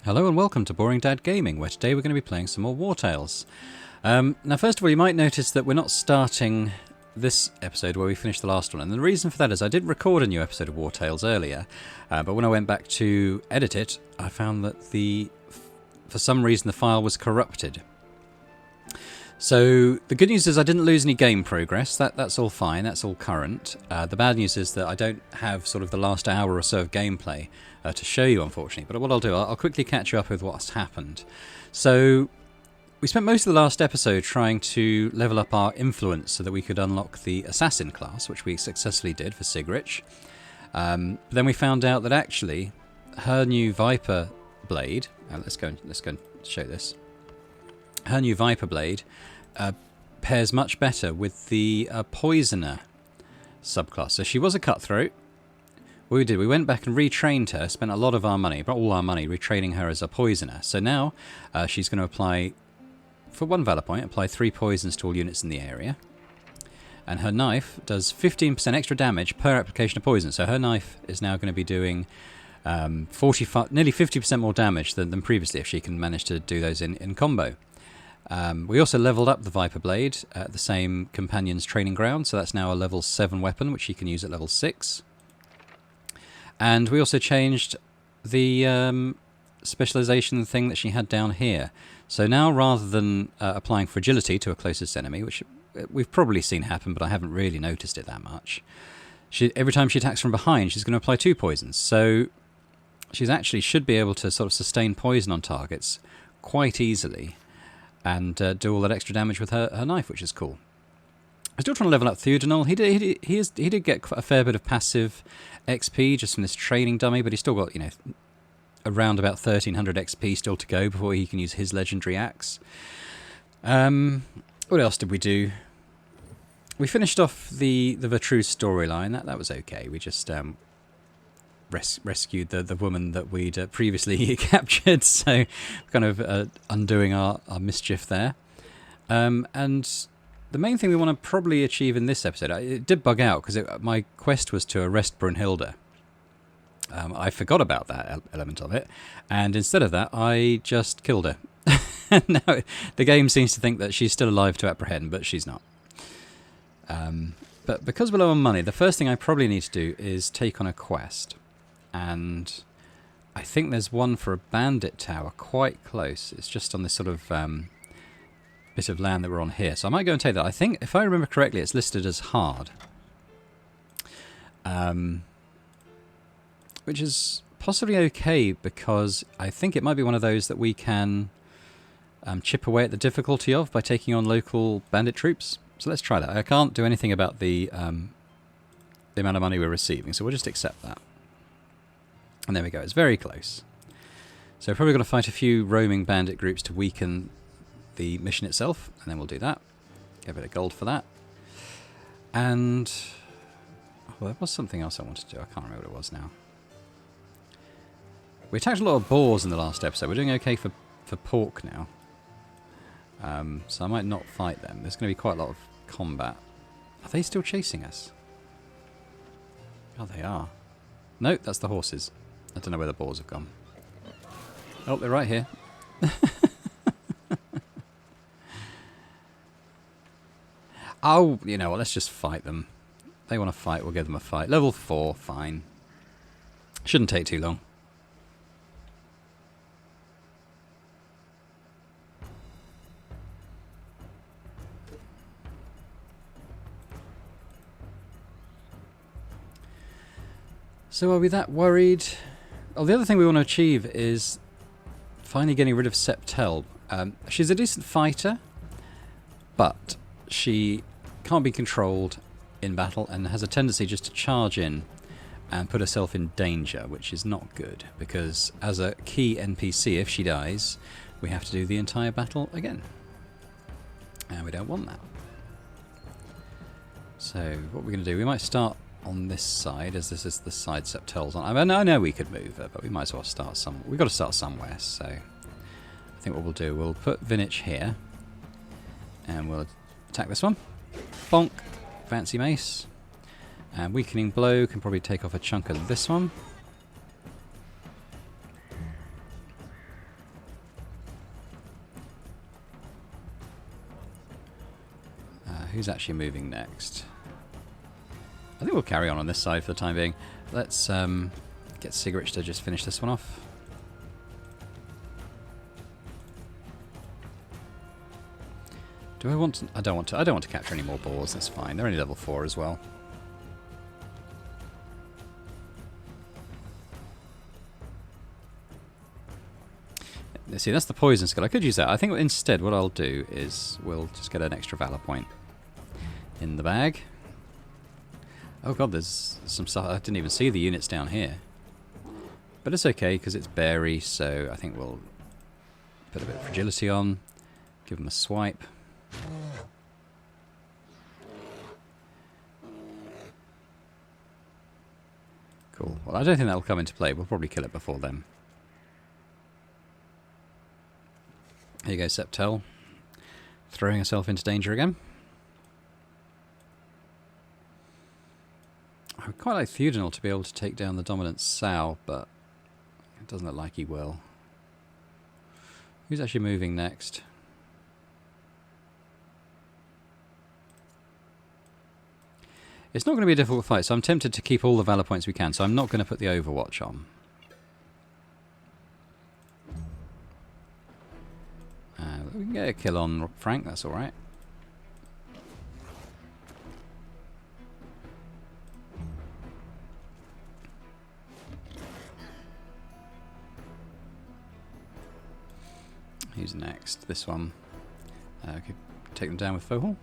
Hello and welcome to Boring Dad Gaming, where today we're going to be playing some more Wartales. Now first of all, you might notice that we're not starting this episode where we finished the last one, and the reason for that is I did record a new episode of Wartales earlier, but when I went back to edit it, I found that for some reason the file was corrupted. So the good news is I didn't lose any game progress, that's all fine, that's all current. The bad news is that I don't have sort of the last hour or so of gameplay to show you, unfortunately, but what I'll do, I'll quickly catch you up with what's happened. So we spent most of the last episode trying to level up our influence so that we could unlock the assassin class, which we successfully did for Sigrich. But then we found out that actually her new Viper blade, let's go and show this. Her new Viper blade pairs much better with the Poisoner subclass. So she was a cutthroat. What we did, we went back and retrained her, spent a lot of our money, but all our money, retraining her as a Poisoner. So now she's going to apply, for one Valor point, apply 3 poisons to all units in the area. And her knife does 15% extra damage per application of poison. So her knife is now going to be doing nearly 50% more damage than previously if she can manage to do those in combo. We also leveled up the Viper Blade at the same Companion's Training Ground, so that's now a level 7 weapon, which she can use at level 6. And we also changed the specialization thing that she had down here. So now, rather than applying fragility to a closest enemy, which we've probably seen happen, but I haven't really noticed it that much, every time she attacks from behind, she's going to apply 2 poisons. So she's actually should be able to sort of sustain poison on targets quite easily and do all that extra damage with her knife, which is cool. I'm still trying to level up Theodenol. He did get a fair bit of passive XP just from this training dummy, but he's still got, around about 1300 XP still to go before he can use his legendary axe. What else did we do? We finished off the Vertruse storyline. That was okay. We just rescued the woman that we'd previously captured, so kind of undoing our mischief there. And the main thing we want to probably achieve in this episode, it did bug out because my quest was to arrest Brunhilde. I forgot about that element of it, and instead of that, I just killed her. Now, the game seems to think that she's still alive to apprehend, but she's not. But because we're low on money, the first thing I probably need to do is take on a quest. And I think there's one for a bandit tower quite close. It's just on this sort of bit of land that we're on here. So I might go and take that. I think, if I remember correctly, it's listed as hard. Which is possibly okay, because I think it might be one of those that we can chip away at the difficulty of by taking on local bandit troops. So let's try that. I can't do anything about the amount of money we're receiving, so we'll just accept that. And there we go, it's very close. So we're probably going to fight a few roaming bandit groups to weaken the mission itself, and then we'll do that. Get a bit of gold for that. And well, there was something else I wanted to do. I can't remember what it was now. We attacked a lot of boars in the last episode. We're doing okay for pork now. So I might not fight them. There's going to be quite a lot of combat. Are they still chasing us? Oh, they are. No, that's the horses. I don't know where the boars have gone. Oh, they're right here. Oh, you know what, let's just fight them. They want to fight, we'll give them a fight. Level 4, fine. Shouldn't take too long. So are we that worried? Oh, the other thing we want to achieve is finally getting rid of Septel. She's a decent fighter, but she can't be controlled in battle and has a tendency just to charge in and put herself in danger, which is not good, because as a key NPC, if she dies, we have to do the entire battle again. And we don't want that. So what we're going to do, we might start on this side, as this is the side Septel's on. I mean, I know we could move her, but we might as well start somewhere. We've got to start somewhere, so I think what we'll do, we'll put Vinich here, and we'll attack this one. Bonk. Fancy mace. And weakening blow can probably take off a chunk of this one. who's actually moving next? I think we'll carry on this side for the time being. Let's get Sigrich to just finish this one off. Do I want to? I don't want to. I don't want to capture any more boars. That's fine. They're only level 4 as well. See, that's the poison skill. I could use that. I think instead what I'll do is we'll just get an extra valor point in the bag. Oh god, there's some stuff. I didn't even see the units down here. But it's okay because it's berry, so I think we'll put a bit of fragility on. Give them a swipe. Cool. Well, I don't think that'll come into play. We'll probably kill it before then. Here you go, Septel. Throwing herself into danger again. I would quite like Theodenal to be able to take down the dominant Sow, but it doesn't look like he will. Who's actually moving next? It's not going to be a difficult fight, so I'm tempted to keep all the Valor points we can, so I'm not going to put the Overwatch on. We can get a kill on Frank, that's alright. Who's next? This one. Okay, take them down with Fohol.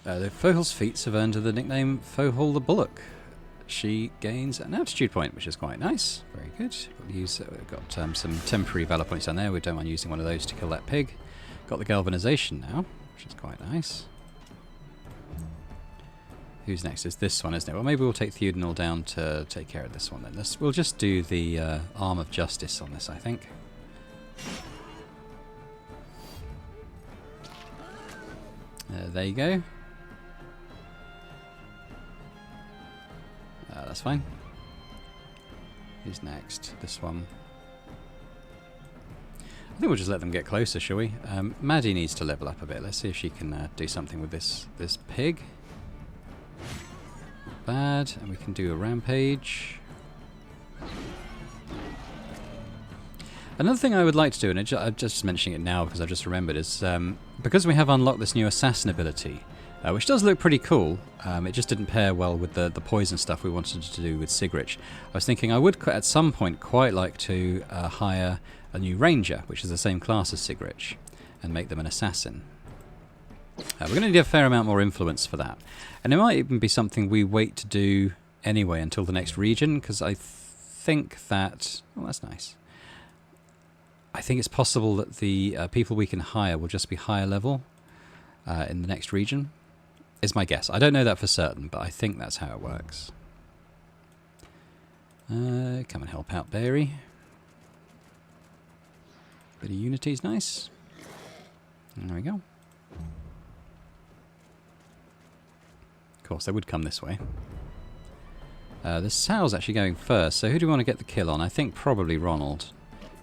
The Fohol's feats have earned her the nickname Fohol the Bullock. She gains an altitude point, which is quite nice. Very good. We'll use, we've got some temporary valor points down there. We don't mind using one of those to kill that pig. Got the galvanization now, which is quite nice. Who's next? It's this one, isn't it? Well, maybe we'll take Theodenal down to take care of this one then. We'll just do the Arm of Justice on this, I think. There you go. That's fine. Who's next? This one. I think we'll just let them get closer, shall we? Maddie needs to level up a bit. Let's see if she can do something with this pig. Not bad. And we can do a rampage. Another thing I would like to do, and I'm just mentioning it now because I've just remembered, is because we have unlocked this new assassin ability, which does look pretty cool. It just didn't pair well with the poison stuff we wanted to do with Sigrich. I was thinking I would at some point quite like to hire a new ranger, which is the same class as Sigrich, and make them an assassin. We're going to need a fair amount more influence for that. And it might even be something we wait to do anyway until the next region, because I think that... Oh, that's nice. I think it's possible that the people we can hire will just be higher level in the next region. Is my guess. I don't know that for certain, but I think that's how it works. Come and help out Barry. Bit of unity is nice. There we go. Of course, they would come this way. The Sow's actually going first, so who do we want to get the kill on? I think probably Ronald.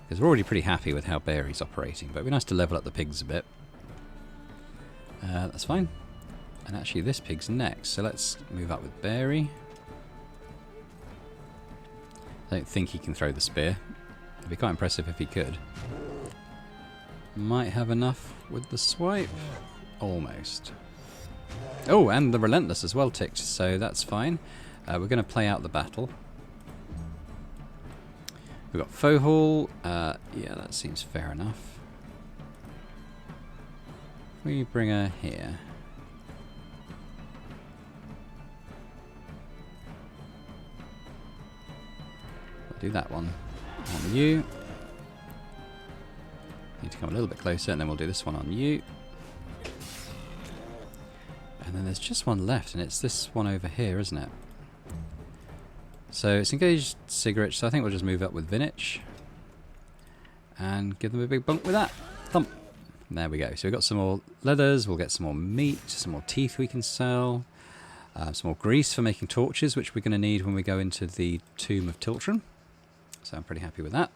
Because we're already pretty happy with how Barry's operating, but it'd be nice to level up the pigs a bit. That's fine. And actually this pig's next, so let's move up with Barry. I don't think he can throw the spear. It'd be quite impressive if he could. Might have enough with the swipe. Almost. Oh, and the Relentless as well ticked, so that's fine. We're going to play out the battle. We've got Fohol. Yeah, that seems fair enough. We bring her here. We'll do that one on you. Need to come a little bit closer, and then we'll do this one on you. And then there's just one left, and it's this one over here, isn't it? So it's engaged Sigrich, so I think we'll just move up with Vinich. And give them a big bump with that. Thump. There we go. So we've got some more leathers, we'll get some more meat, some more teeth we can sell. Some more grease for making torches, which we're going to need when we go into the Tomb of Tiltron. So I'm pretty happy with that.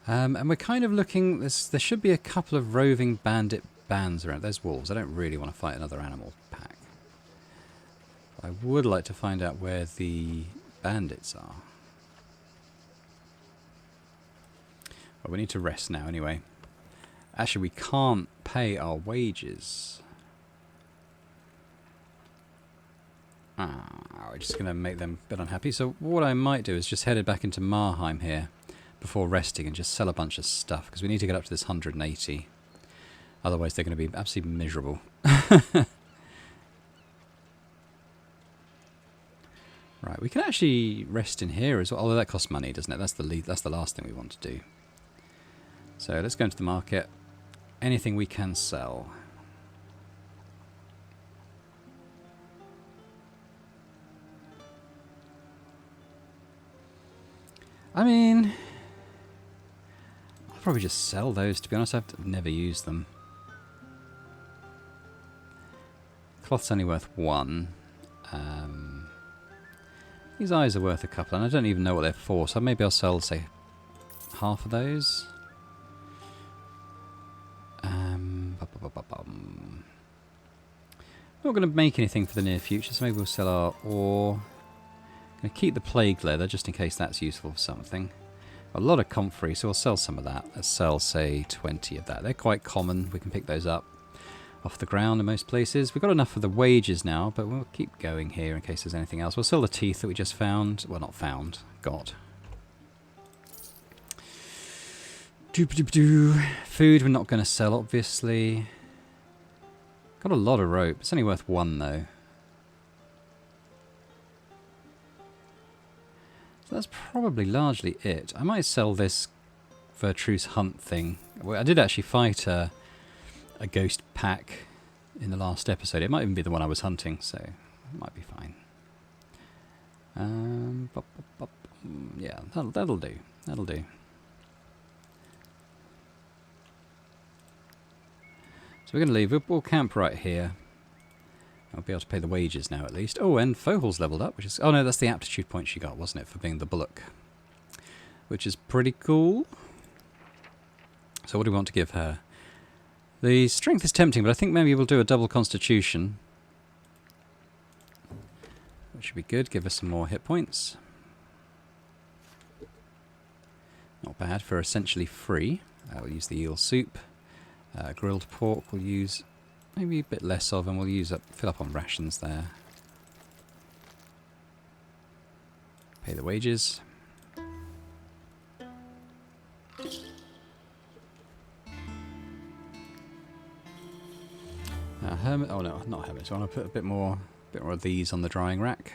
And we're kind of looking... There should be a couple of roving bandit bands around. There's wolves. I don't really want to fight another animal pack. I would like to find out where the bandits are. Well, we need to rest now anyway. Actually, we can't pay our wages. We're just going to make them a bit unhappy. So what I might do is just head back into Marheim here before resting and just sell a bunch of stuff, because we need to get up to this 180. Otherwise they're going to be absolutely miserable. Right, we can actually rest in here as well, although that costs money, doesn't it? That's the last thing we want to do. So let's go into the market. Anything we can sell. I mean, I'll probably just sell those, to be honest. I've never used them. Cloth's only worth 1. These eyes are worth a couple, and I don't even know what they're for, so maybe I'll sell, say, half of those. Not going to make anything for the near future, so maybe we'll sell our ore. Going to keep the plague leather, just in case that's useful for something. A lot of comfrey, so we'll sell some of that. Let's sell, say, 20 of that. They're quite common. We can pick those up off the ground in most places. We've got enough for the wages now, but we'll keep going here in case there's anything else. We'll sell the teeth that we just found. Well, not found. Got. Food we're not going to sell, obviously. Got a lot of rope. It's only worth 1, though. So that's probably largely it. I might sell this Vertruce hunt thing. I did actually fight a ghost pack in the last episode. It might even be the one I was hunting, so it might be fine. Yeah, that'll do. That'll do. So we're going to leave. We'll camp right here. I'll be able to pay the wages now, at least. Oh, and Fohal's leveled up, which is... Oh, no, that's the aptitude point she got, wasn't it, for being the bullock? Which is pretty cool. So what do we want to give her? The strength is tempting, but I think maybe we'll do a double constitution. Which should be good. Give us some more hit points. Not bad for essentially free. We'll use the eel soup. Grilled pork we'll use maybe a bit less of, and we'll fill up on rations there. Pay the wages. Hermit. Oh no, not hermit. So I want to put a bit more of these on the drying rack.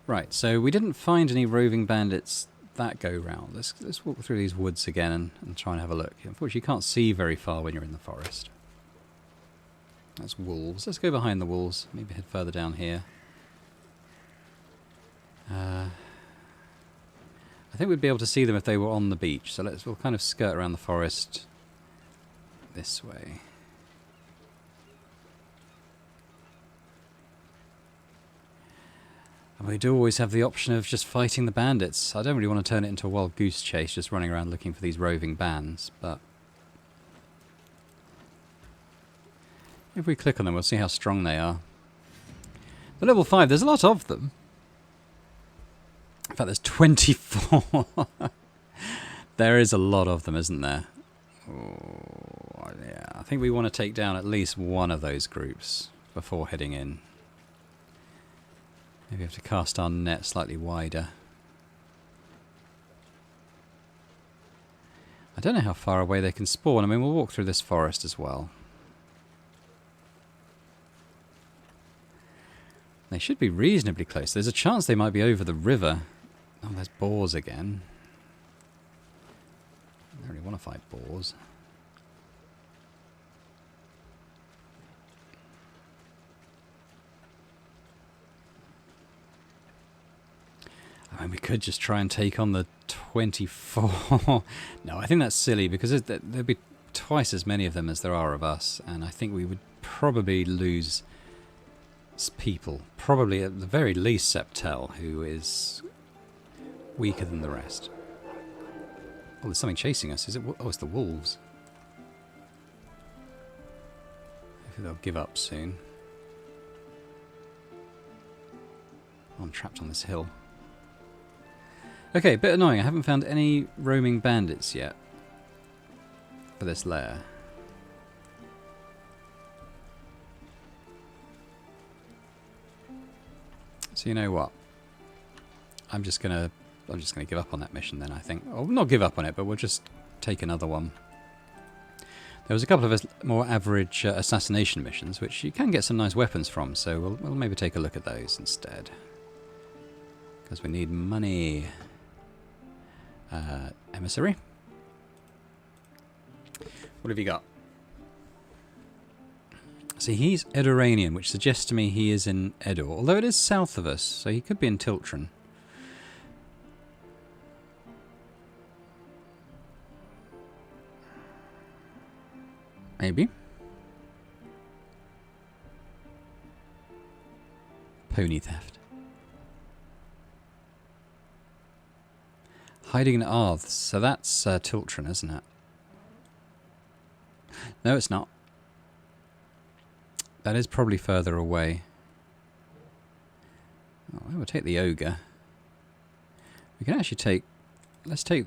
Right. So we didn't find any roving bandits that go round. Let's walk through these woods again and try and have a look. Unfortunately, you can't see very far when you're in the forest. That's wolves. Let's go behind the wolves. Maybe head further down here. I think we'd be able to see them if they were on the beach. So we'll kind of skirt around the forest this way. And we do always have the option of just fighting the bandits. I don't really want to turn it into a wild goose chase, just running around looking for these roving bands, but if we click on them, we'll see how strong they are. The level 5, there's a lot of them. In fact, there's 24. There is a lot of them, isn't there? Oh, yeah. I think we want to take down at least one of those groups before heading in. Maybe we have to cast our net slightly wider. I don't know how far away they can spawn. I mean, we'll walk through this forest as well. They should be reasonably close. There's a chance they might be over the river. Oh, there's boars again. I don't really want to fight boars. I mean, we could just try and take on the 24. No, I think that's silly, because there'd be twice as many of them as there are of us, and I think we would probably lose people. Probably at the very least Septel, who is weaker than the rest. Oh, there's something chasing us. Is it? Oh, it's the wolves. Hopefully they'll give up soon. Oh, I'm trapped on this hill. Okay, a bit annoying. I haven't found any roaming bandits yet for this lair. So you know what? I'm just gonna give up on that mission then, I think. Or not give up on it, but we'll just take another one. There was a couple of more average assassination missions, which you can get some nice weapons from, so we'll maybe take a look at those instead. Because we need money. Emissary. What have you got? See, he's Edoranian, which suggests to me he is in Edor, although it is south of us, so he could be in Tiltron. Maybe. Pony theft. Hiding in Arths, so that's Tiltron, isn't it? No, it's not. That is probably further away. Oh, we'll take the Ogre. We can actually take... Let's take...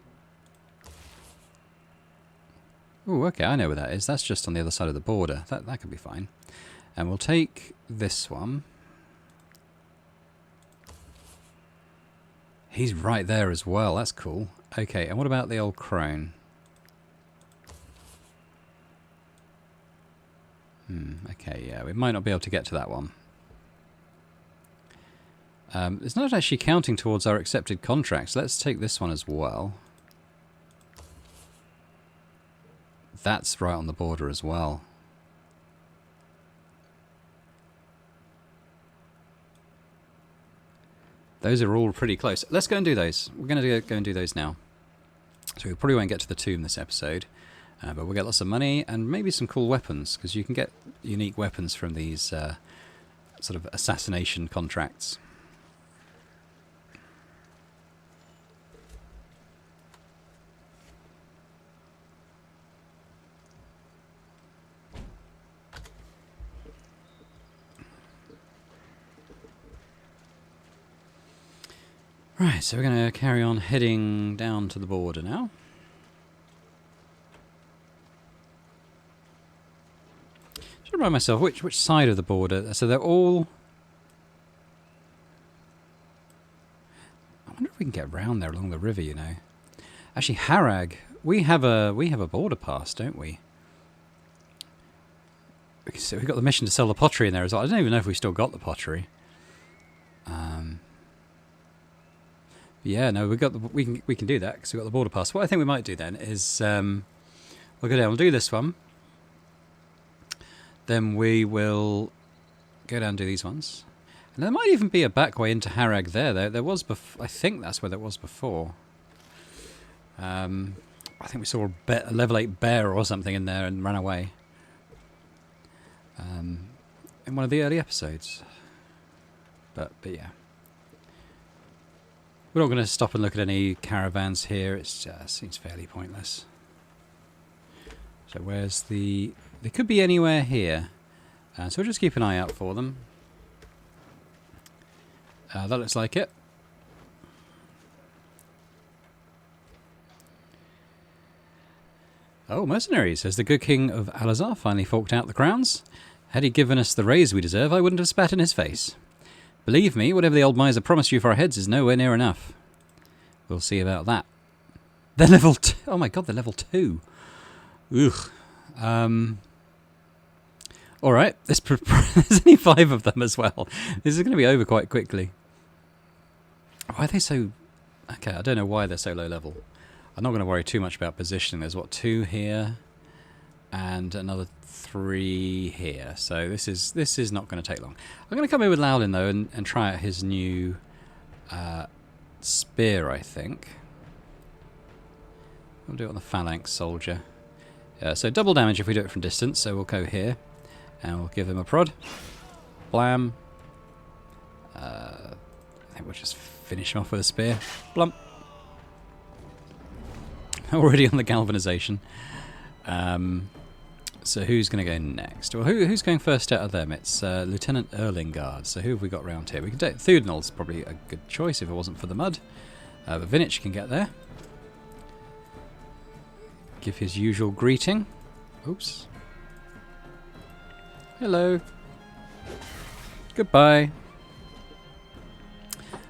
Oh, okay, I know where that is. That's just on the other side of the border. That could be fine. And we'll take this one. He's right there as well. That's cool. Okay, and what about the old crone? Okay, yeah, we might not be able to get to that one. It's not actually counting towards our accepted contracts. Let's take this one as well. That's right on the border as well. Those are all pretty close. Let's go and do those. We're going to go and do those now. So we probably won't get to the tomb this episode. But we'll get lots of money and maybe some cool weapons, because you can get unique weapons from these sort of assassination contracts. Right, so we're going to carry on heading down to the border now. I should remind myself which side of the border. So they're all... I wonder if we can get around there along the river, you know. Actually, Harag, we have a border pass, don't we? So we've got the mission to sell the pottery in there as well. I don't even know if we still got the pottery. Yeah, no, we can do that because we've got the border pass. What I think we might do then is we'll go down. We'll do this one. Then we will go down and do these ones. And there might even be a back way into Harag there. There was I think that's where there was before. I think we saw a level 8 bear or something in there and ran away. In one of the early episodes. But yeah. We're not going to stop and look at any caravans here. It seems fairly pointless. So where's the... They could be anywhere here. So we'll just keep an eye out for them. That looks like it. Oh, mercenaries. Has the good king of Alazar finally forked out the crowns? Had he given us the raise we deserve, I wouldn't have spat in his face. Believe me, whatever the old miser promised you for our heads is nowhere near enough. We'll see about that. They're level 2. Oh my god, they're level 2. Ugh. Alright, there's only 5 of them as well. This is going to be over quite quickly. Why are they so... Okay, I don't know why they're so low level. I'm not going to worry too much about positioning. There's, what, 2 here? And another 3 here. So this is not going to take long. I'm going to come in with Laolin, though, and try out his new spear, I think. We'll do it on the phalanx soldier. So double damage if we do it from distance, so we'll go here. And we'll give him a prod. Blam. I think we'll just finish him off with a spear. Blump. already on the galvanization. So who's going to go next? Well, who's going first out of them? It's Lieutenant Eitlingarde. So who have we got around here? We can take Theodenol's probably a good choice if it wasn't for the mud. But Vinich can get there. Give his usual greeting. Oops. Hello. Goodbye.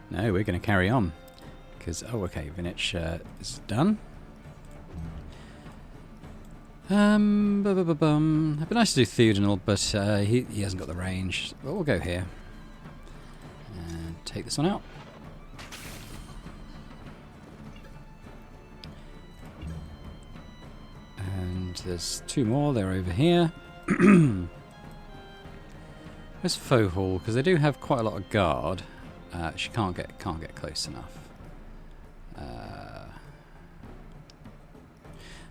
No, we're going to carry on. Because, oh, okay, Vinich is done. It'd be nice to do Theodenol, but he hasn't got the range. But we'll go here. And take this one out. And there's two more, they're over here. Where's Fohall? Because they do have quite a lot of guard. She can't get close enough.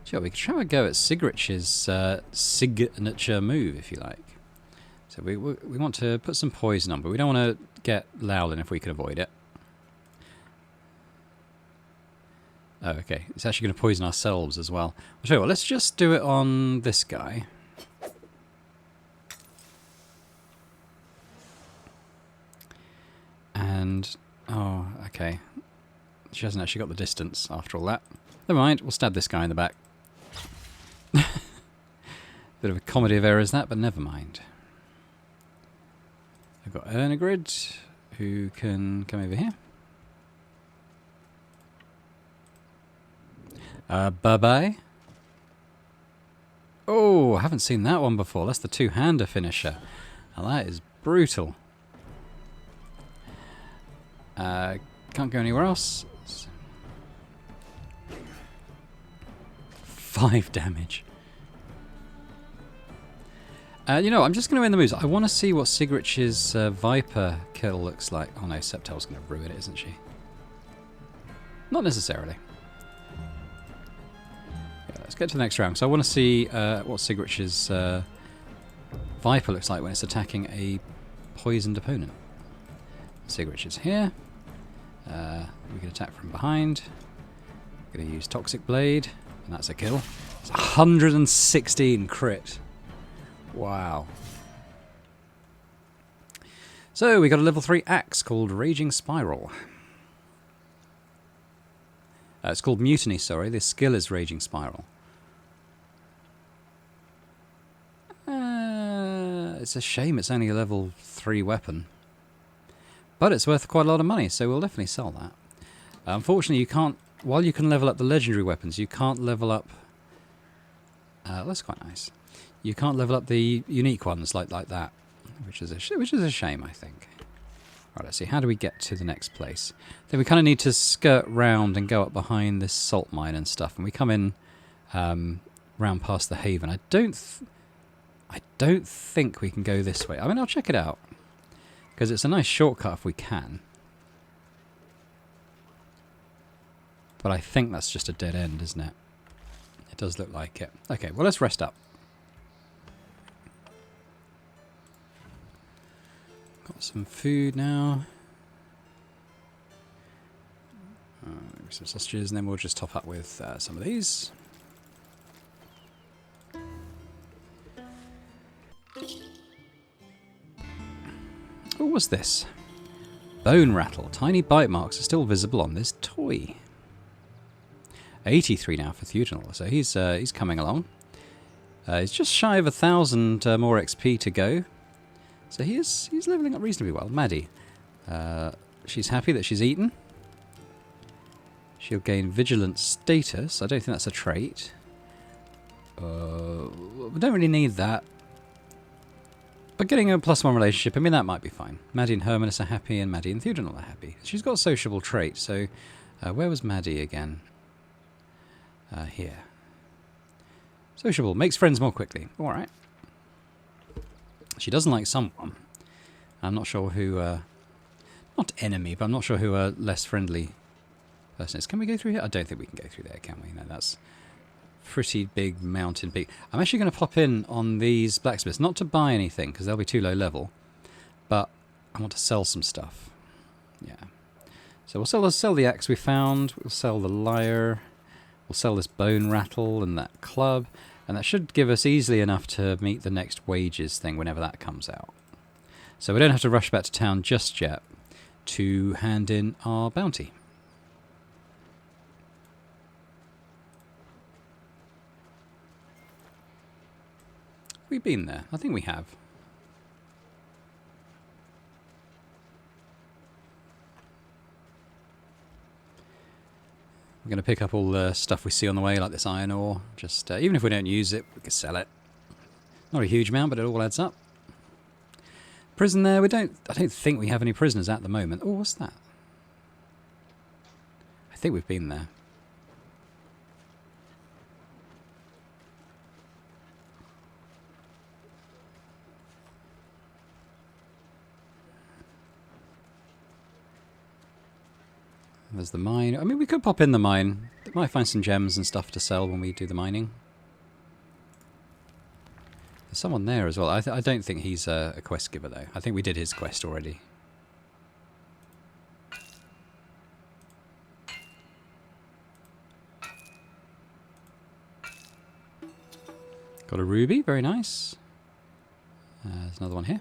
Sure, we could try a go at Sigrich's signature move, if you like. So we want to put some poison on, but we don't want to get Lowlin if we can avoid it. Oh, okay. It's actually going to poison ourselves as well. I'll tell you what, let's just do it on this guy. And, oh, okay. She hasn't actually got the distance after all that. Never mind, we'll stab this guy in the back. Bit of a comedy of errors that, but never mind. I've got Eitlingarde, who can come over here. Bye-bye. Oh, I haven't seen that one before. That's the two-hander finisher. Now that is brutal. Can't go anywhere else. 5 damage. You know, I'm just going to end the moves. I want to see what Sigrich's Viper kill looks like. Oh no, Septel's going to ruin it, isn't she? Not necessarily. Yeah, let's get to the next round. So I want to see what Sigrich's Viper looks like when it's attacking a poisoned opponent. Sigrich is here. We can attack from behind. Going to use Toxic Blade, and that's a kill. It's 116 crit. Wow. So we got a level 3 axe called Raging Spiral. It's called Mutiny, sorry. The skill is Raging Spiral. It's a shame it's only a level 3 weapon. But it's worth quite a lot of money, so we'll definitely sell that. Unfortunately, you can't... While you can level up the legendary weapons, you can't level up... that's quite nice. You can't level up the unique ones like that, which is a shame, I think. Right, let's see. How do we get to the next place? Then we kind of need to skirt round and go up behind this salt mine and stuff, and we come in round past the haven. I don't think we can go this way. I mean, I'll check it out because it's a nice shortcut if we can. But I think that's just a dead end, isn't it? It does look like it. Okay, well, let's rest up. Got some food now. Some sausages, and then we'll just top up with some of these. What was this? Bone rattle. Tiny bite marks are still visible on this toy. 83 now for Theodenol, so he's coming along. He's just shy of 1,000 more XP to go, so he's leveling up reasonably well. Maddie, she's happy that she's eaten. She'll gain vigilant status. I don't think that's a trait. We don't really need that. But getting a +1 relationship, I mean, that might be fine. Maddie and Hermanus are happy, and Maddie and Theodenol are happy. She's got a sociable trait, so where was Maddie again? Here. Sociable. Makes friends more quickly. Alright. She doesn't like someone. I'm not sure who... not enemy, but I'm not sure who a less friendly person is. Can we go through here? I don't think we can go through there, can we? No, that's pretty big mountain peak. I'm actually going to pop in on these blacksmiths. Not to buy anything, because they'll be too low level. But I want to sell some stuff. Yeah. So we'll sell the axe we found. We'll sell the lyre. We'll sell this bone rattle and that club, and that should give us easily enough to meet the next wages thing whenever that comes out. So we don't have to rush back to town just yet to hand in our bounty. We've been there. I think we have. We're going to pick up all the stuff we see on the way, like this iron ore. Just even if we don't use it, we can sell it. Not a huge amount, but it all adds up. Prison there. I don't think we have any prisoners at the moment. Oh, what's that? I think we've been there. There's the mine. I mean, we could pop in the mine. We might find some gems and stuff to sell when we do the mining. There's someone there as well. I don't think he's a quest giver, though. I think we did his quest already. Got a ruby. Very nice. There's another one here.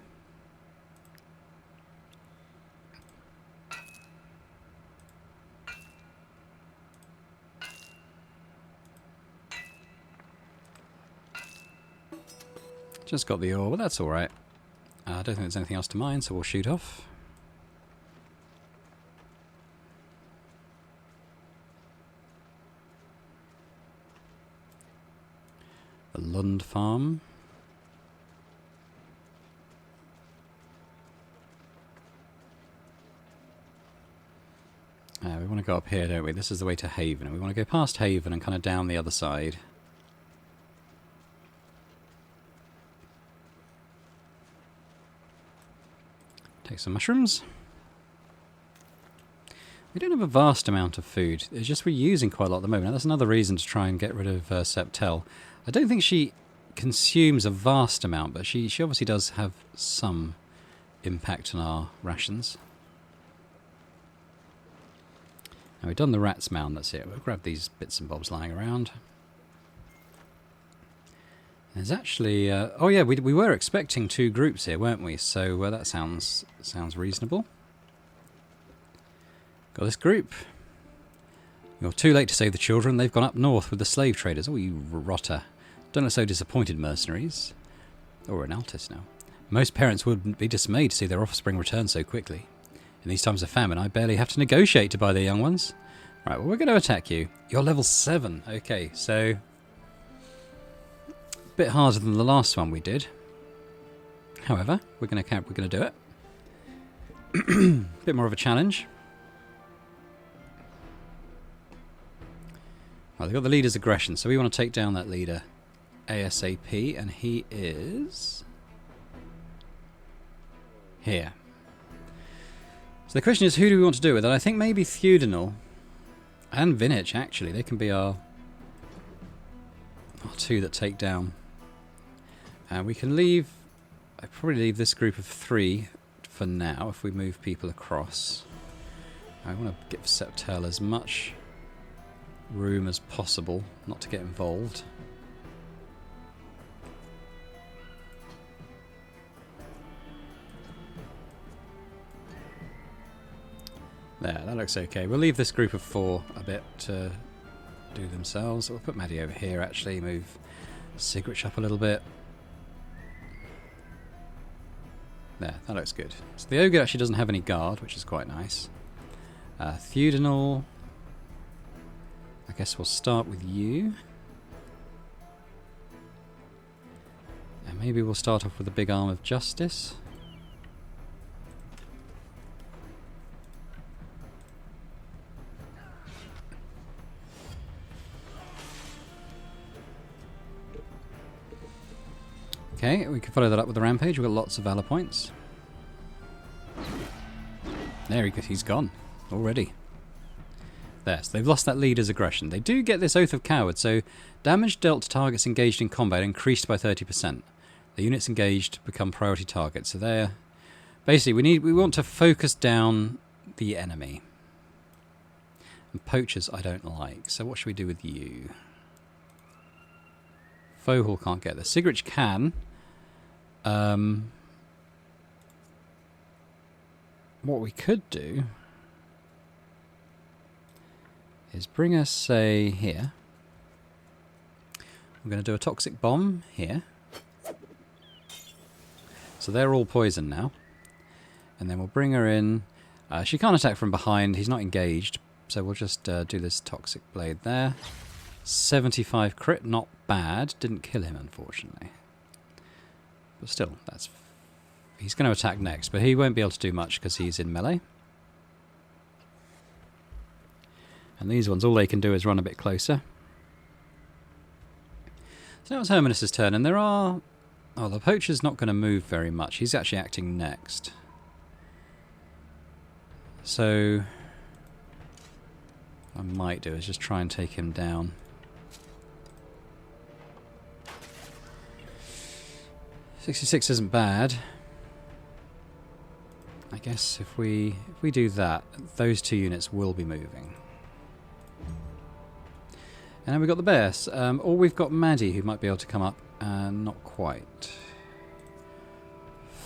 Just got the ore, but that's alright. I don't think there's anything else to mine, so we'll shoot off. The Lund farm. We want to go up here, don't we? This is the way to Haven. We want to go past Haven and kind of down the other side. Take some mushrooms. We don't have a vast amount of food. It's just we're using quite a lot at the moment. That's another reason to try and get rid of Septel. I don't think she consumes a vast amount, but she obviously does have some impact on our rations. Now we've done the rat's mound, that's it. We'll grab these bits and bobs lying around. There's actually... oh yeah, we were expecting 2 groups here, weren't we? So that sounds reasonable. Got this group. You're too late to save the children. They've gone up north with the slave traders. Oh, you rotter. Don't look so disappointed, mercenaries. Oh, we're in Altis now. Most parents would be dismayed to see their offspring return so quickly. In these times of famine, I barely have to negotiate to buy their young ones. Right, well, we're going to attack you. You're level 7. Okay, so... bit harder than the last one we did. However, we're going to do it. Bit more of a challenge. Well, they've got the leader's aggression, so we want to take down that leader ASAP, and he is here. So the question is, who do we want to do with it? I think maybe Theudinal and Vinich, actually. They can be our 2 that take down. And we can leave... I'd probably leave this group of 3 for now, if we move people across. I want to give Septel as much room as possible, not to get involved. There, that looks okay. We'll leave this group of 4 a bit to do themselves. We'll put Maddie over here, actually. Move Sigrich up a little bit. There, that looks good. So the Ogre actually doesn't have any guard, which is quite nice. Theudinal. I guess we'll start with you. And maybe we'll start off with the big arm of justice. Okay, we can follow that up with the rampage. We've got lots of valor points. There he's gone already. There, so they've lost that leader's aggression. They do get this Oath of Coward, so damage dealt to targets engaged in combat increased by 30%. The units engaged become priority targets. So they're basically we want to focus down the enemy. And poachers I don't like. So what should we do with you? Fohul can't get there. Sigrich can. What we could do is bring us, say, here. We're going to do a toxic bomb here. So they're all poisoned now. And then we'll bring her in. She can't attack from behind. He's not engaged. So we'll just do this toxic blade there. 75 crit, not bad. Didn't kill him, unfortunately. But still, that's... He's going to attack next, but he won't be able to do much because he's in melee. And these ones, all they can do is run a bit closer. So now it's Hermanus' turn, and there are... Oh, the poacher's not going to move very much. He's actually acting next. So... what I might do is just try and take him down. .66 isn't bad. I guess if we do that, those two units will be moving. And then we've got the bears. Or we've got Maddie, who might be able to come up, and not quite.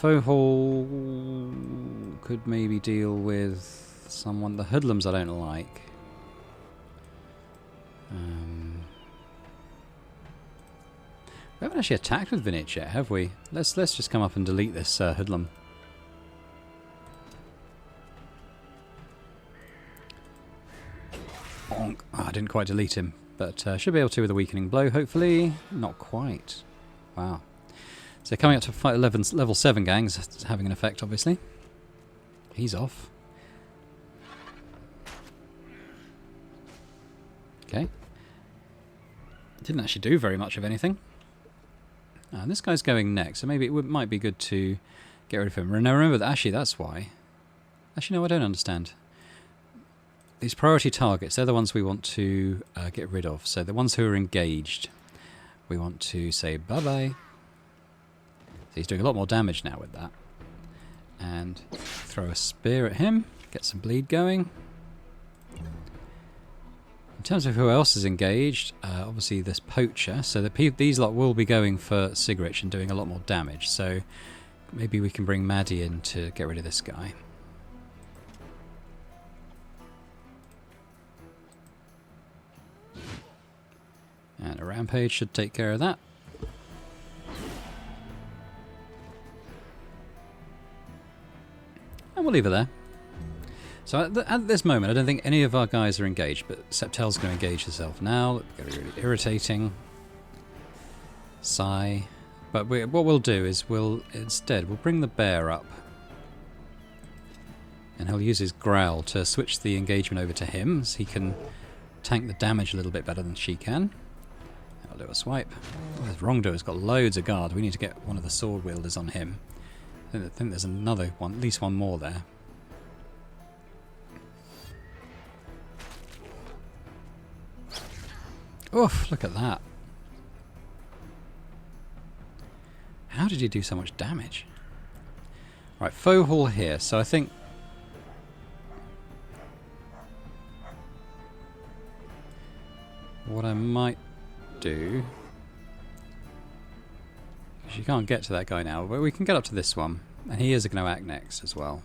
Fohul could maybe deal with someone. The hoodlums I don't like. We haven't actually attacked with Vinich yet, have we? Let's just come up and delete this hoodlum. Bonk. Oh, I didn't quite delete him, but should be able to with a weakening blow, hopefully. Not quite. Wow. So coming up to fight level 7 gangs, it's having an effect, obviously. He's off. Okay. Didn't actually do very much of anything. This guy's going next, so maybe it might be good to get rid of him. Now remember that actually that's why. Actually, no, I don't understand. These priority targets, they're the ones we want to get rid of. So the ones who are engaged, we want to say bye-bye. So he's doing a lot more damage now with that. And throw a spear at him, get some bleed going. In terms of who else is engaged, obviously this poacher. So these lot will be going for Sigrich and doing a lot more damage. So maybe we can bring Maddie in to get rid of this guy. And a rampage should take care of that. And we'll leave it there. So at this moment, I don't think any of our guys are engaged, but Septel's going to engage herself now. It's going to be really irritating. Sigh. But what we'll do is we'll bring the bear up. And he'll use his growl to switch the engagement over to him, so he can tank the damage a little bit better than she can. I'll do a swipe. Oh, this wrongdoer's got loads of guard. We need to get one of the sword wielders on him. I think there's another one, at least one more there. Oof, look at that. How did he do so much damage? Right, Fohul here. So I think... what I might do... because you can't get to that guy now, but we can get up to this one. And he is going to act next as well.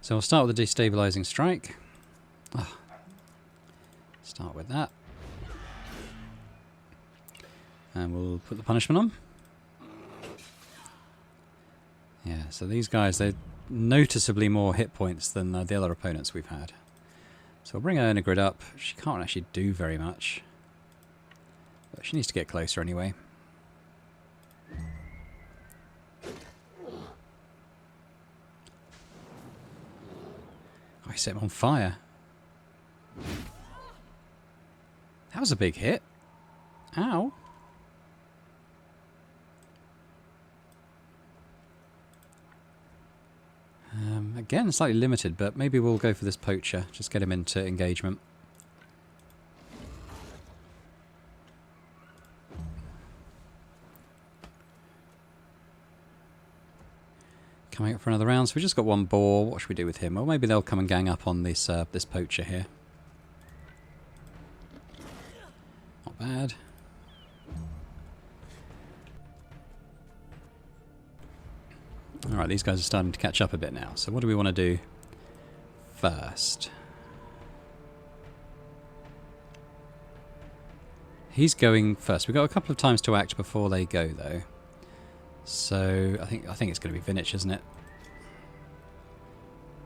So we'll start with the destabilizing strike. Oh, start with that. And we'll put the punishment on. Yeah, so these guys, they're noticeably more hit points than the other opponents we've had. So we'll bring Eitlingarde up. She can't actually do very much. But she needs to get closer anyway. Oh, he set him on fire. That was a big hit. Ow. Again, slightly limited, but maybe we'll go for this poacher. Just get him into engagement. Coming up for another round, so we've just got one boar. What should we do with him? Well, maybe they'll come and gang up on this this poacher here. Alright, these guys are starting to catch up a bit now. So what do we want to do first? He's going first. We've got a couple of times to act before they go, though. So I think it's going to be Vinich, isn't it?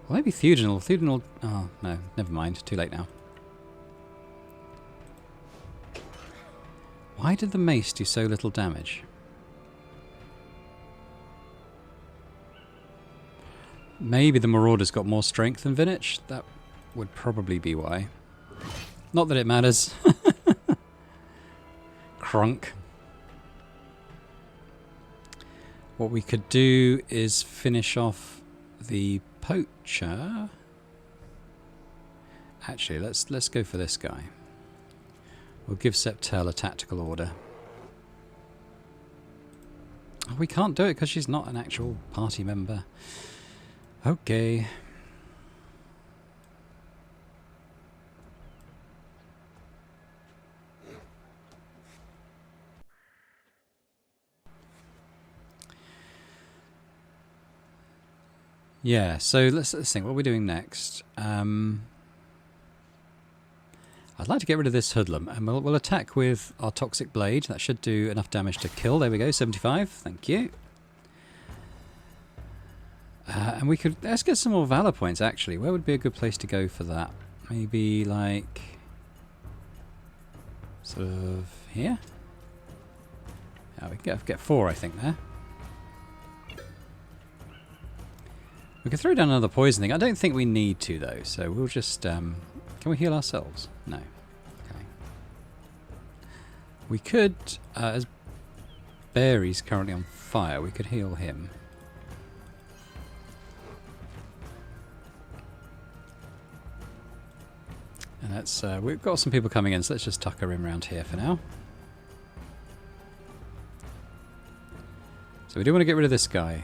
Well, maybe Theodenal. Theodenal... Oh, no. Never mind. Too late now. Why did the mace do so little damage? Maybe the Marauder's got more strength than Vinich. That would probably be why. Not that it matters. Crunk. What we could do is finish off the poacher. Actually, let's go for this guy. We'll give Septel a tactical order. Oh, we can't do it because she's not an actual party member. Okay. Yeah, so let's think. What are we doing next? I'd like to get rid of this hoodlum, and we'll attack with our toxic blade. That should do enough damage to kill. There we go, 75. Thank you. And we could... Let's get some more valor points, actually. Where would be a good place to go for that? Maybe, like... sort of here? Yeah, we can get 4, I think, there. We could throw down another poison thing. I don't think we need to, though, so we'll just... can we heal ourselves? No. Okay. We could, as Barry's currently on fire, we could heal him. And that's, we've got some people coming in, so let's just tucker him around here for now. So we do want to get rid of this guy.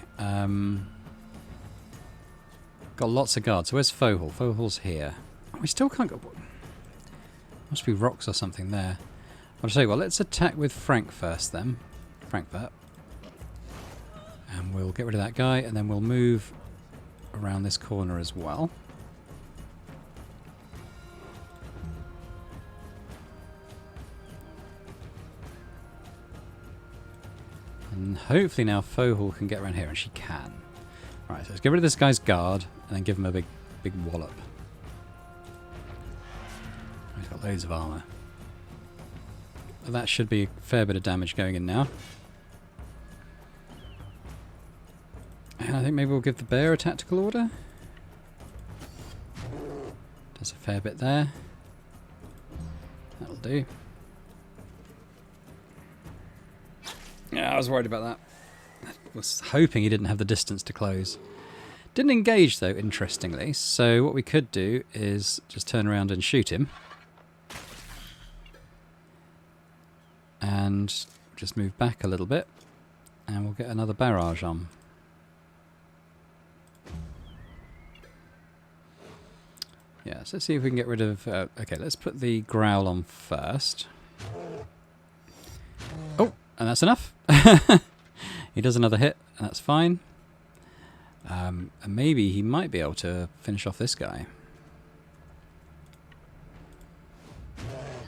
Got lots of guards. So where's Fohul? Fohul's here. Oh, we still can't go... Must be rocks or something there. I'll tell you what, let's attack with Frank first then. Frankfurt. And we'll get rid of that guy, and then we'll move around this corner as well. And hopefully now Fohul can get around here, and she can. Right, so let's get rid of this guy's guard, and then give him a big wallop. He's got loads of armour. Well, that should be a fair bit of damage going in now. And I think maybe we'll give the bear a tactical order. Does a fair bit there. That'll do. Yeah, I was worried about that. I was hoping he didn't have the distance to close. Didn't engage though, interestingly, so what we could do is just turn around and shoot him. And just move back a little bit, and we'll get another barrage on. Yeah, so let's see if we can get rid of... okay, let's put the growl on first. Oh, and that's enough. He does another hit, and that's fine. And maybe he might be able to finish off this guy.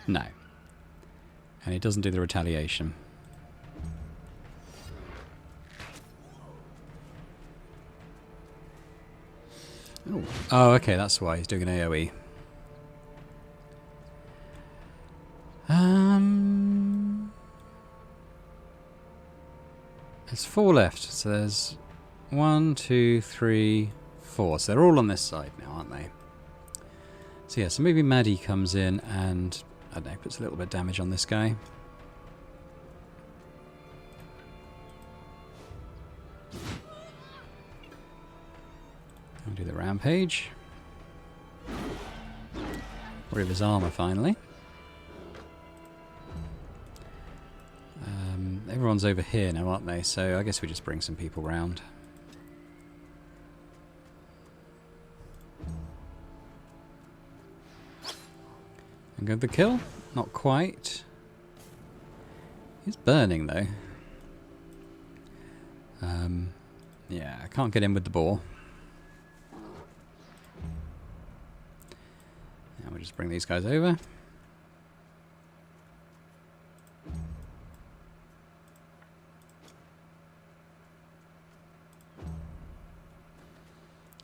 No. And he doesn't do the retaliation. Ooh. Oh, okay, that's why he's doing an AoE. There's 4 left, so there's 1, 2, 3, 4. So they're all on this side now, aren't they? So yeah, so maybe Maddie comes in and, I don't know, puts a little bit of damage on this guy. I'll do the rampage. Rid of his armour finally. Everyone's over here now, aren't they? So I guess we just bring some people round. And go for the kill? Not quite. He's burning though. Yeah, I can't get in with the boar. And we'll just bring these guys over.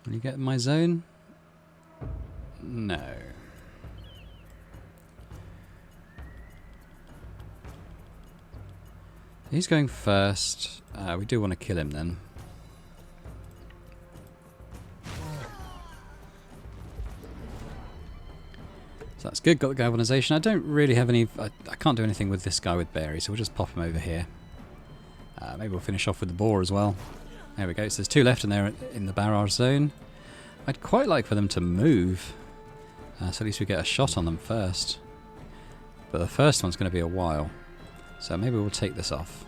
Will you get in my zone? No. He's going first. We do want to kill him then. So that's good, got the galvanization. I don't really have any... I can't do anything with this guy with berries, so we'll just pop him over here. Maybe we'll finish off with the boar as well. There we go, so there's 2 left and they're in the barrage zone. I'd quite like for them to move, so at least we get a shot on them first. But the first one's going to be a while, so maybe we'll take this off.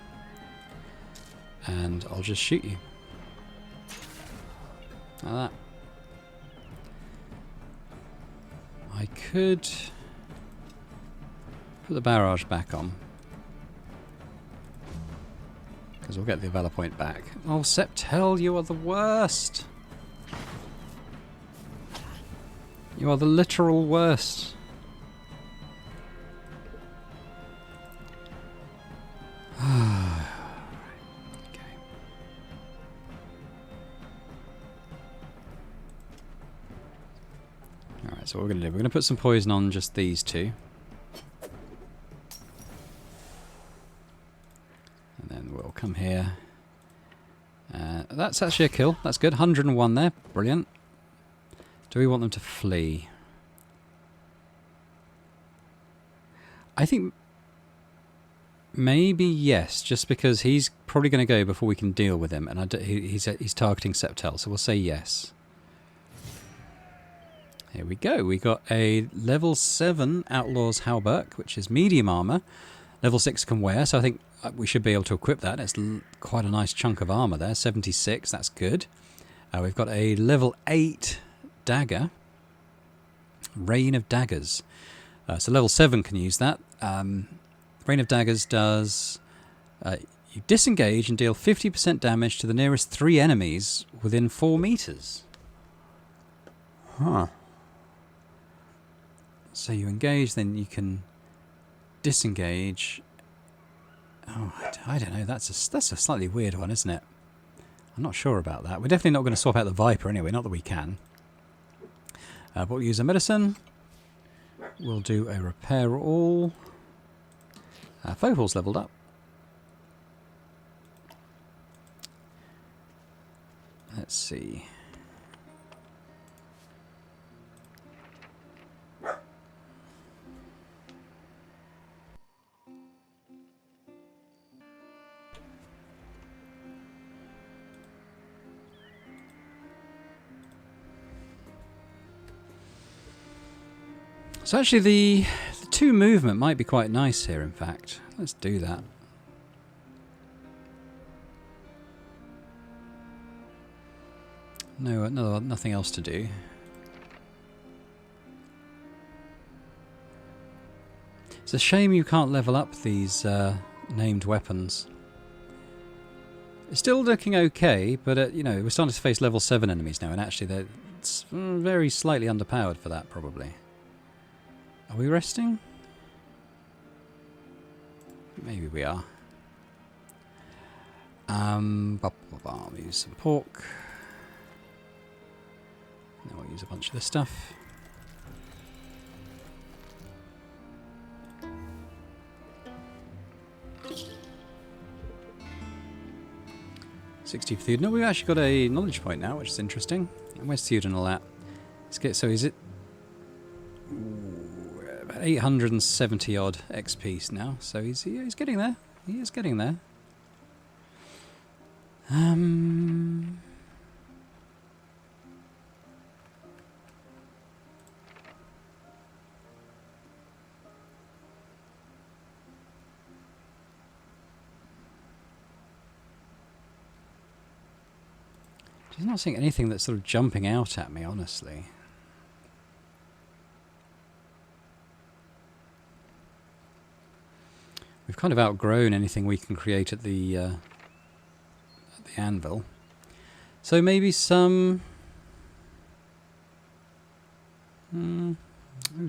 And I'll just shoot you. Like that. I could put the barrage back on, because we'll get the Valor Point back. Oh, Septel, you are the worst! You are the literal worst. Alright, so what we're going to do, we're going to put some poison on just these 2. And then we'll come here. That's actually a kill. That's good. 101 there. Brilliant. Do we want them to flee? I think maybe yes, just because he's probably going to go before we can deal with him, and he's targeting Septel, so we'll say yes. Here we go. We got a level 7 Outlaw's Halberg, which is medium armor. Level 6 can wear, so I think we should be able to equip that. It's quite a nice chunk of armor there. 76, that's good. We've got a level 8 dagger. Rain of Daggers. So level 7 can use that. Rain of Daggers does... you disengage and deal 50% damage to the nearest 3 enemies within 4 meters. Huh. So you engage, then you can disengage. Oh, I don't know. That's a slightly weird one, isn't it? I'm not sure about that. We're definitely not going to swap out the Viper anyway. Not that we can. But we'll use a medicine. We'll do a repair all. Fopal's leveled up. Let's see. So actually the 2 movement might be quite nice here, in fact. Let's do that. No, nothing else to do. It's a shame you can't level up these named weapons. It's still looking okay, but you know, we're starting to face level 7 enemies now, and actually they're very slightly underpowered for that, probably. Are we resting? Maybe we are. I'll use some pork. Then we'll use a bunch of this stuff. $60 for Theoden. No, we've actually got a knowledge point now, which is interesting. And where's Theoden all at? Let's get, so is it... about 870 odd XP now, so he's getting there. He is getting there. Just not seeing anything that's sort of jumping out at me, honestly. We've kind of outgrown anything we can create at the anvil. So maybe some... maybe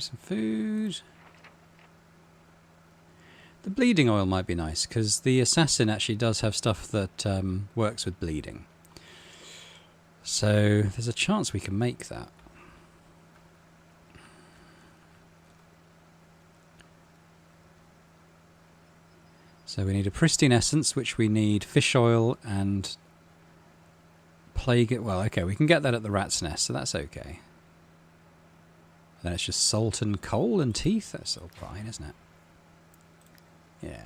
some food. The bleeding oil might be nice, because the assassin actually does have stuff that works with bleeding. So there's a chance we can make that. So we need a pristine essence, which we need fish oil and plague it. Well, okay, we can get that at the rat's nest, so that's okay. Then it's just salt and coal and teeth. That's all fine, isn't it? Yeah.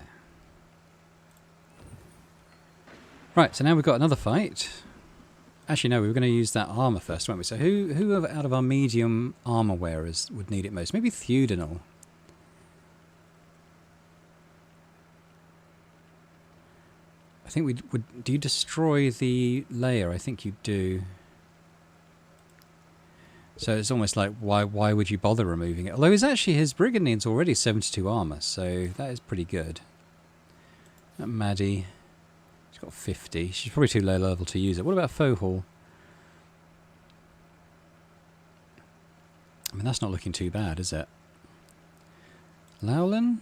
Right, so now we've got another fight. Actually, no, we were going to use that armour first, weren't we? So who out of our medium armour wearers would need it most? Maybe Theudinal. I think we would. Do you destroy the layer? I think you do. So it's almost like, why would you bother removing it? Although his brigand needs already 72 armour, so that is pretty good. That Maddie, she's got 50. She's probably too low level to use it. What about Fohall? I mean, that's not looking too bad, is it? Lowlin?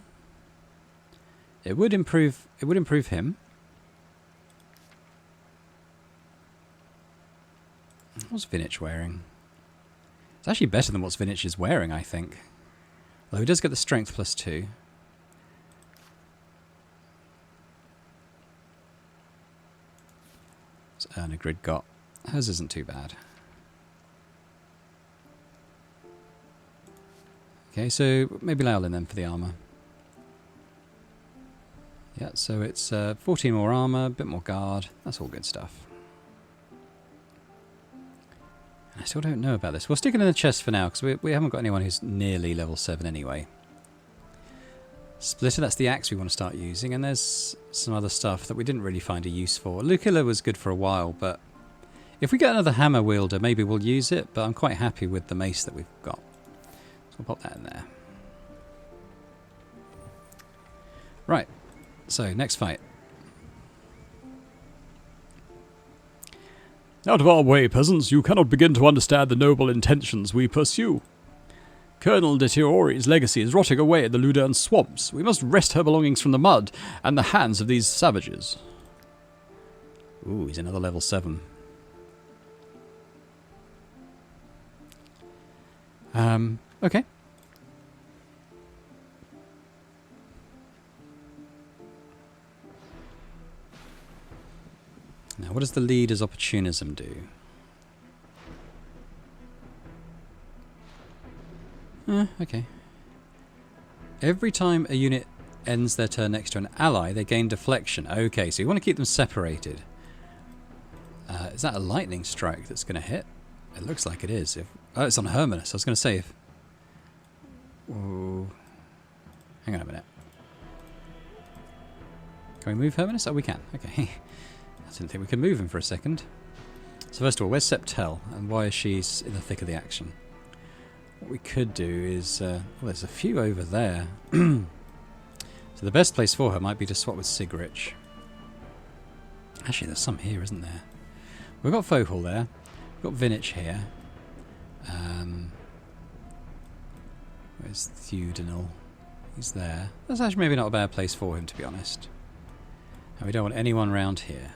It would improve him. What's Vinich wearing? It's actually better than what Vinich is wearing, I think. Although he does get the strength +2. What's Eitlingarde got? Hers isn't too bad. Okay, so maybe Lowlin then for the armour. Yeah, so it's 14 more armour, a bit more guard. That's all good stuff. I still don't know about this. We'll stick it in the chest for now, because we haven't got anyone who's nearly level 7 anyway. Splitter, that's the axe we want to start using, and there's some other stuff that we didn't really find a use for. Lucilla was good for a while, but if we get another hammer wielder, maybe we'll use it, but I'm quite happy with the mace that we've got. So we'll pop that in there. Right, so next fight. Out of our way, peasants, you cannot begin to understand the noble intentions we pursue. Colonel de Tiori's legacy is rotting away in the Ludern swamps. We must wrest her belongings from the mud and the hands of these savages. Ooh, he's another level 7. Okay. Now, what does the leader's opportunism do? Okay. Every time a unit ends their turn next to an ally, they gain deflection. Okay, so you want to keep them separated. Is that a lightning strike that's going to hit? It looks like it is. Oh, it's on Hermanus. I was going to say if... Whoa. Hang on a minute. Can we move Hermanus? Oh, we can. Okay. I didn't think we could move him for a second. So first of all, where's Septel? And why is she in the thick of the action? What we could do is... well, there's a few over there. So the best place for her might be to swap with Sigrich. Actually, there's some here, isn't there? We've got Fohall there. We've got Vinich here. Where's Theudinal? He's there. That's actually maybe not a bad place for him, to be honest. And we don't want anyone round here.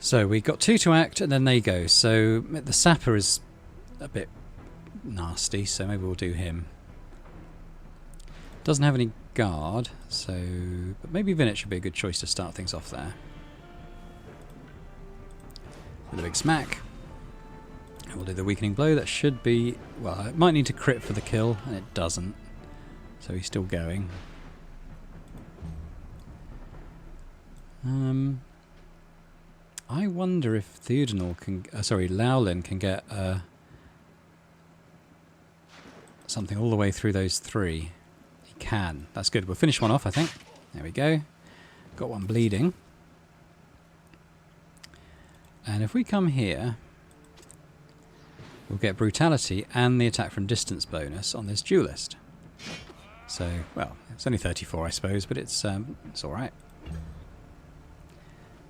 So we've got 2 to act, and then they go. So the sapper is a bit nasty, so maybe we'll do him. Doesn't have any guard, so... But maybe Vinich should be a good choice to start things off there. With a big smack. And we'll do the weakening blow. That should be... Well, it might need to crit for the kill, and it doesn't. So he's still going. I wonder if Theudinal can... sorry, Lowlin can get something all the way through those 3. He can. That's good. We'll finish one off, I think. There we go. Got one bleeding. And if we come here, we'll get brutality and the attack from distance bonus on this duelist. So, well, it's only 34, I suppose, but it's alright.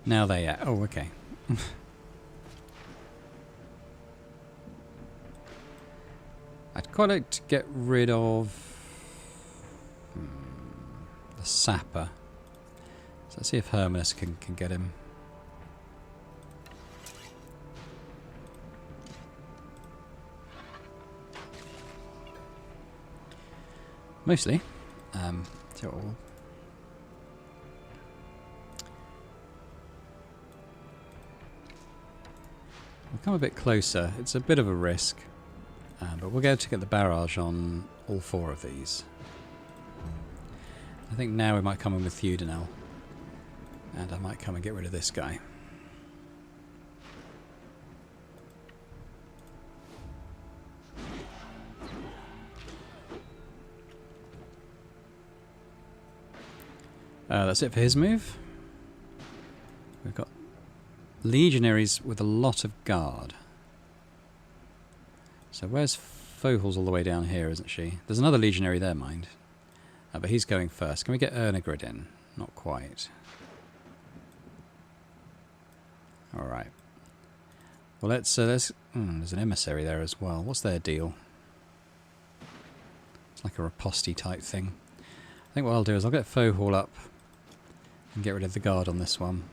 Now they are. Oh, okay. I'd quite like to get rid of the sapper. So let's see if Hermanus can get him. Mostly. So we'll come a bit closer. It's a bit of a risk. But we'll get to get the barrage on all 4 of these. I think now we might come in with Theudinel. And I might come and get rid of this guy. That's it for his move. We've got legionaries with a lot of guard. So where's Fohal's all the way down here, isn't she? There's another legionary there, mind. But he's going first. Can we get Eitlingarde in? Not quite. Alright. Well, let's there's an emissary there as well. What's their deal? It's like a riposte type thing. I think what I'll do is I'll get Fohal up and get rid of the guard on this one.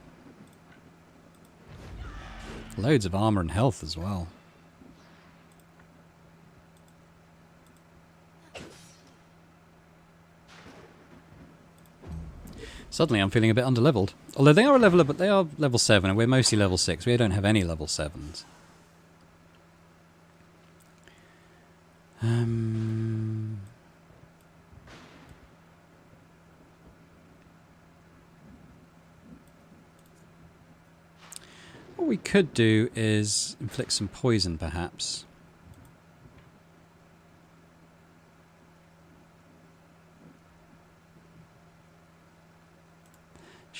Loads of armour and health as well. Suddenly I'm feeling a bit underleveled. Although they are a level, but they are level 7 and we're mostly level 6. We don't have any level 7s. What we could do is inflict some poison, perhaps.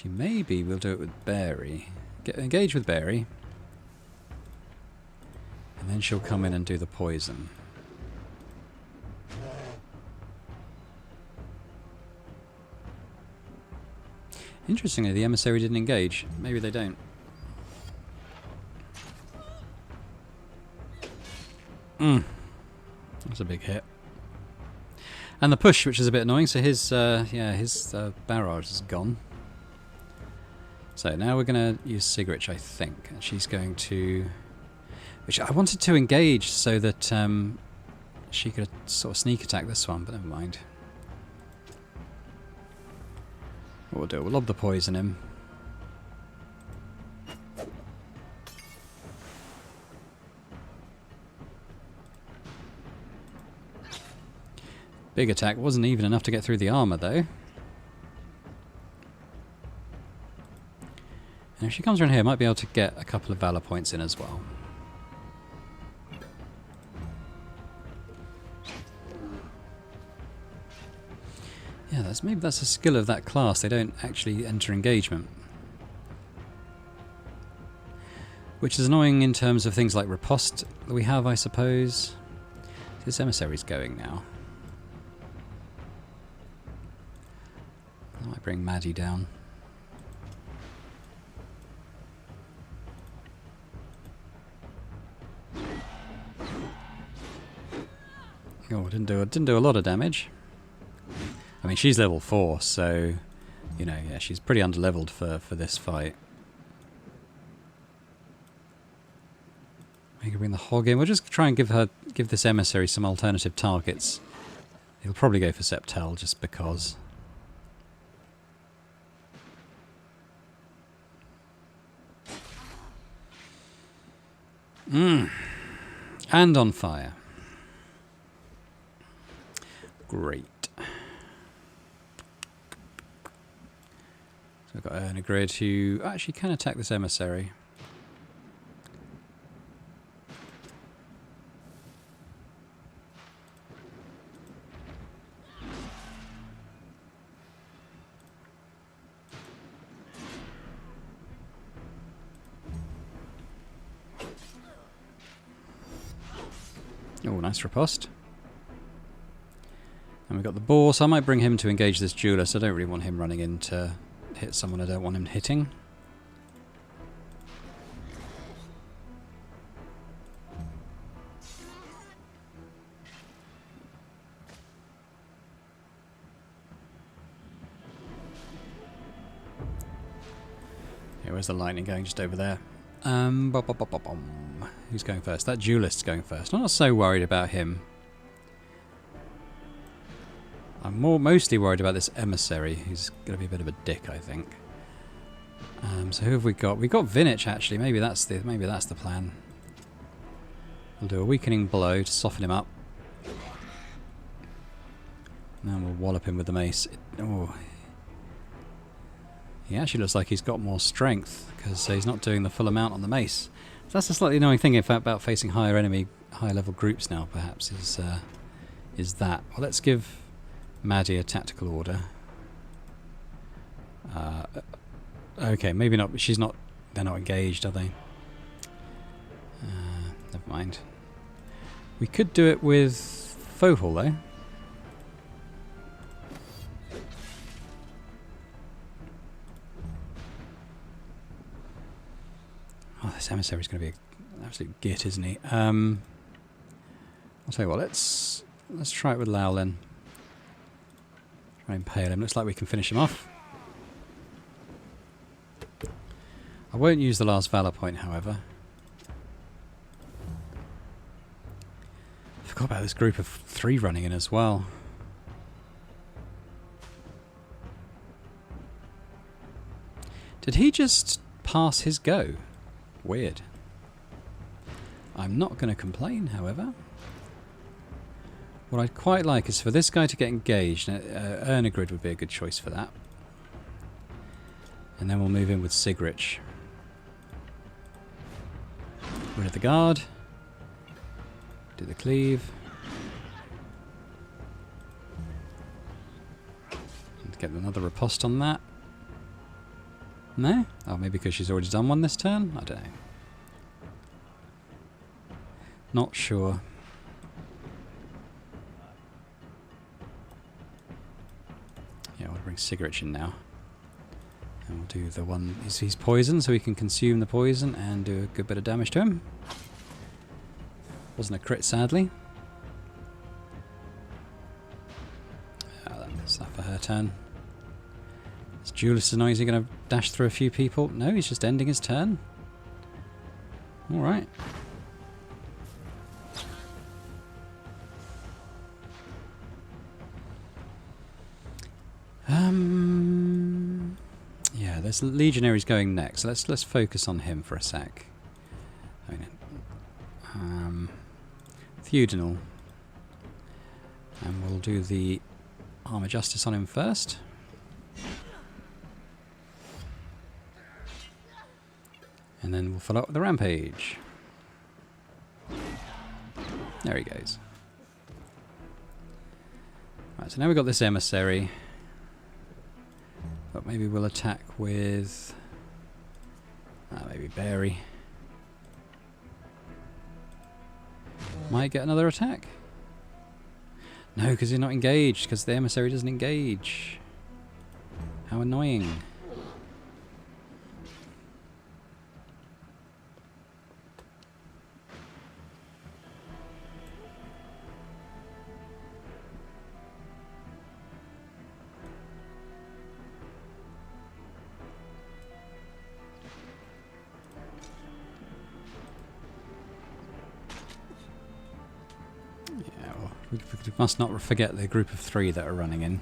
Maybe we'll do it with Barry. Engage with Barry. And then she'll come in and do the poison. Interestingly, the emissary didn't engage. Maybe they don't. That's a big hit. And the push, which is a bit annoying, so his barrage is gone. So now we're going to use Sigrich, I think. And she's going to... Which I wanted to engage so that she could sort of sneak attack this one, but never mind. What we'll do, we'll lob the poison in. Big attack wasn't even enough to get through the armour, though. And if she comes around here, I might be able to get a couple of Valour points in as well. Yeah, maybe that's a skill of that class. They don't actually enter engagement. Which is annoying in terms of things like riposte that we have, I suppose. This emissary's going now. I might bring Maddie down. Oh, didn't do a lot of damage. I mean, she's level 4, so you know, yeah, she's pretty underleveled for this fight. We can bring the hog in. We'll just try and give this emissary some alternative targets. He'll probably go for Septel just because. And on fire. Great. So we've got Eitlingarde who actually can attack this emissary. Oh, nice riposte. And we've got the Boar, so I might bring him to engage this jeweler, so I don't really want him running in to hit someone I don't want him hitting. Yeah, where's the lightning going? Just over there. Who's going first? That duelist's going first. I'm not so worried about him. I'm mostly worried about this emissary, who's going to be a bit of a dick, I think. So who have we got? We've got Vinich, actually. Maybe that's the plan. We'll do a weakening blow to soften him up. Now we'll wallop him with the mace. Oh. He actually looks like he's got more strength, because he's not doing the full amount on the mace. So that's a slightly annoying thing about facing higher level groups now, perhaps, is that. Well, let's give Maddie a tactical order. Okay, maybe not. They're not engaged, are they? Never mind. We could do it with Fohol, though. Oh, this emissary's going to be an absolute git, isn't he? I'll tell you what. Let's try it with Lau then. Try and impale him. Looks like we can finish him off. I won't use the last Valor point, however. I forgot about this group of 3 running in as well. Did he just pass his go? Weird. I'm not going to complain, however. What I'd quite like is for this guy to get engaged. Eitlingarde would be a good choice for that. And then we'll move in with Sigrich. Rid of the guard. Do the cleave. And get another riposte on that. No? Oh, maybe because she's already done one this turn? I don't know. Not sure. Yeah, I'll bring Sigrich in now. And we'll do the one... He's poisoned, so we can consume the poison and do a good bit of damage to him. Wasn't a crit, sadly. Oh, that's that for her turn. This duelist is now, is he going to dash through a few people? No, he's just ending his turn. Alright. Yeah, there's legionaries going next. So let's focus on him for a sec. Feudinal. And we'll do the Armor Justice on him first. And then we'll follow up with the Rampage. There he goes. Right, so now we've got this emissary. But maybe we'll attack with... maybe Barry. Might get another attack. No, because he's not engaged, because the emissary doesn't engage. How annoying. We must not forget the group of 3 that are running in.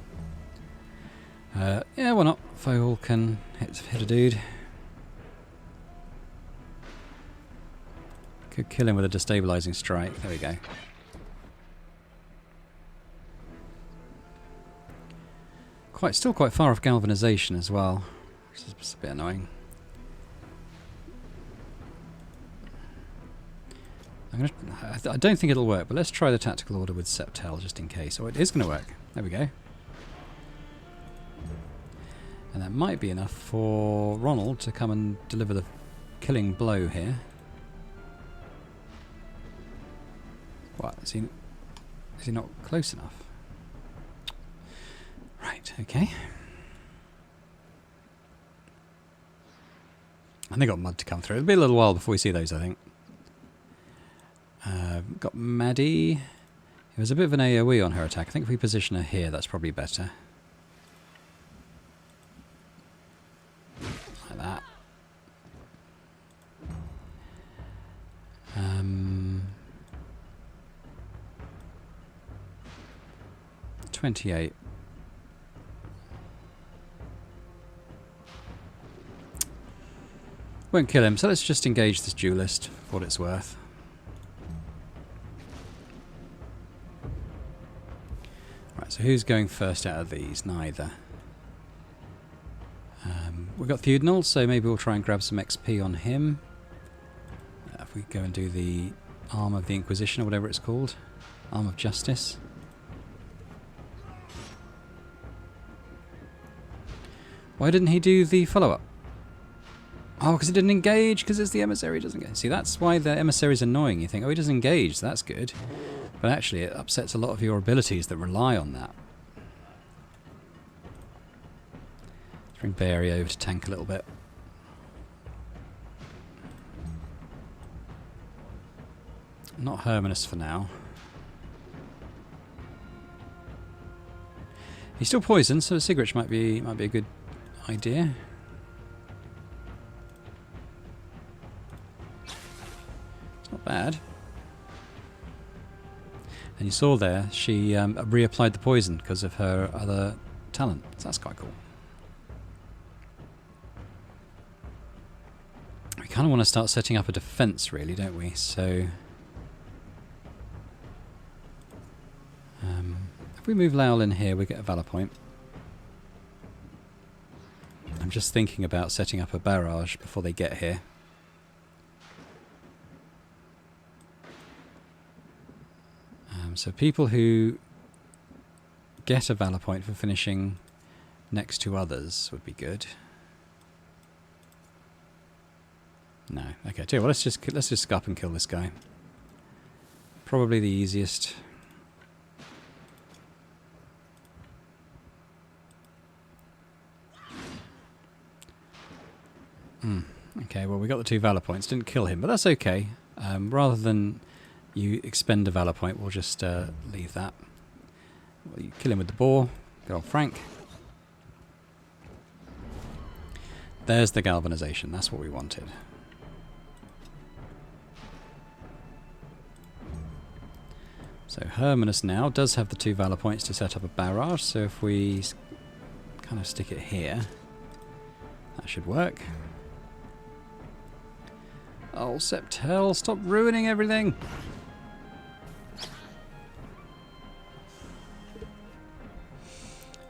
Yeah, why not? Fohol can hit a dude. Could kill him with a destabilizing strike. There we go. Still quite far off galvanization as well, which is a bit annoying. I don't think it'll work, but let's try the tactical order with Septel just in case. Oh, it is going to work. There we go. And that might be enough for Ronald to come and deliver the killing blow here. What? Is he not close enough? Right, okay. And they got mud to come through. It'll be a little while before we see those, I think. Got Maddie. It was a bit of an AoE on her attack. I think if we position her here, that's probably better. Like that. 28. Won't kill him, so let's just engage this duelist for what it's worth. Right, so who's going first out of these? Neither. We've got Theudinal, so maybe we'll try and grab some XP on him. If we go and do the Arm of the Inquisition, or whatever it's called. Arm of Justice. Why didn't he do the follow-up? Oh, because he didn't engage, because it's the emissary doesn't engage. See, that's why the emissary is annoying. You think, oh, he doesn't engage, that's good. But actually, it upsets a lot of your abilities that rely on that. Let's bring Barry over to tank a little bit. Not Hermanus for now. He's still poisoned, so Sigrich might be a good idea. It's not bad. And you saw there, she reapplied the poison because of her other talent. So that's quite cool. We kind of want to start setting up a defense, really, don't we? So if we move Laol in here, we get a Valor point. I'm just thinking about setting up a barrage before they get here. So people who get a Valor point for finishing next to others would be good. No. Okay, tell you what, let's just go up and kill this guy. Probably the easiest. Okay, well, we got the 2 Valor points. Didn't kill him, but that's okay. Rather than you expend a Valor point, we'll just leave that. Well, you kill him with the Boar. Good old Frank. There's the galvanization. That's what we wanted. So Hermanus now does have the 2 Valor points to set up a barrage, so if we kind of stick it here, that should work. Oh, Septel, stop ruining everything!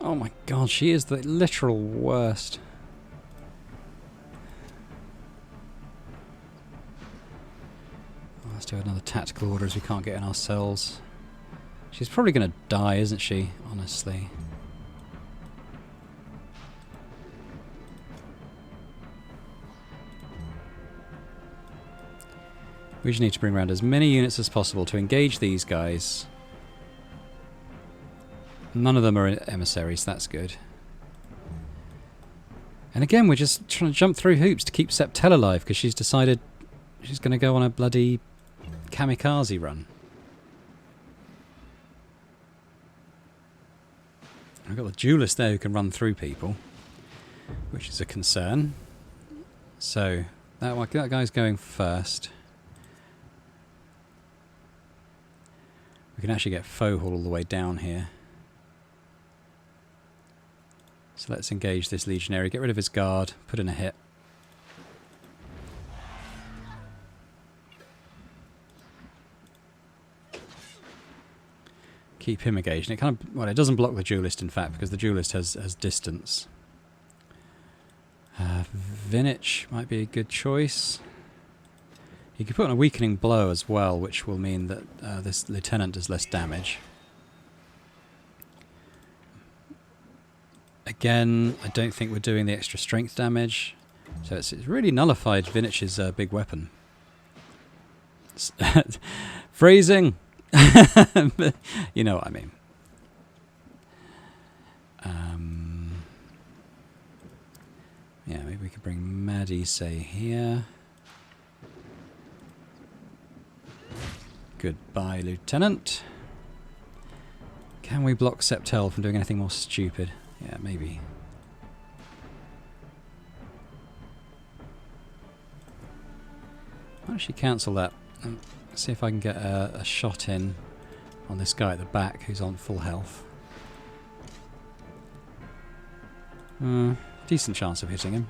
Oh my god, she is the literal worst. Oh, let's do another tactical order as we can't get in ourselves. She's probably going to die, isn't she? Honestly. We just need to bring around as many units as possible to engage these guys. None of them are emissaries, that's good. And again, we're just trying to jump through hoops to keep Septel alive because she's decided she's going to go on a bloody kamikaze run. I've got the duelist there who can run through people, which is a concern. So, that guy's going first. We can actually get Fohol all the way down here. So let's engage this legionary, get rid of his guard, put in a hit. Keep him engaged. And it kind of, well, it doesn't block the duelist, in fact, because the duelist has distance. Vinich might be a good choice. You could put on a weakening blow as well, which will mean that this lieutenant does less damage. Again, I don't think we're doing the extra strength damage, so it's really nullified Vinich's big weapon. Phrasing! You know what I mean. Yeah, maybe we could bring Maddie, say, here. Goodbye, Lieutenant. Can we block Septel from doing anything more stupid? Yeah, maybe. I'll actually cancel that and see if I can get a shot in on this guy at the back who's on full health. Decent chance of hitting him.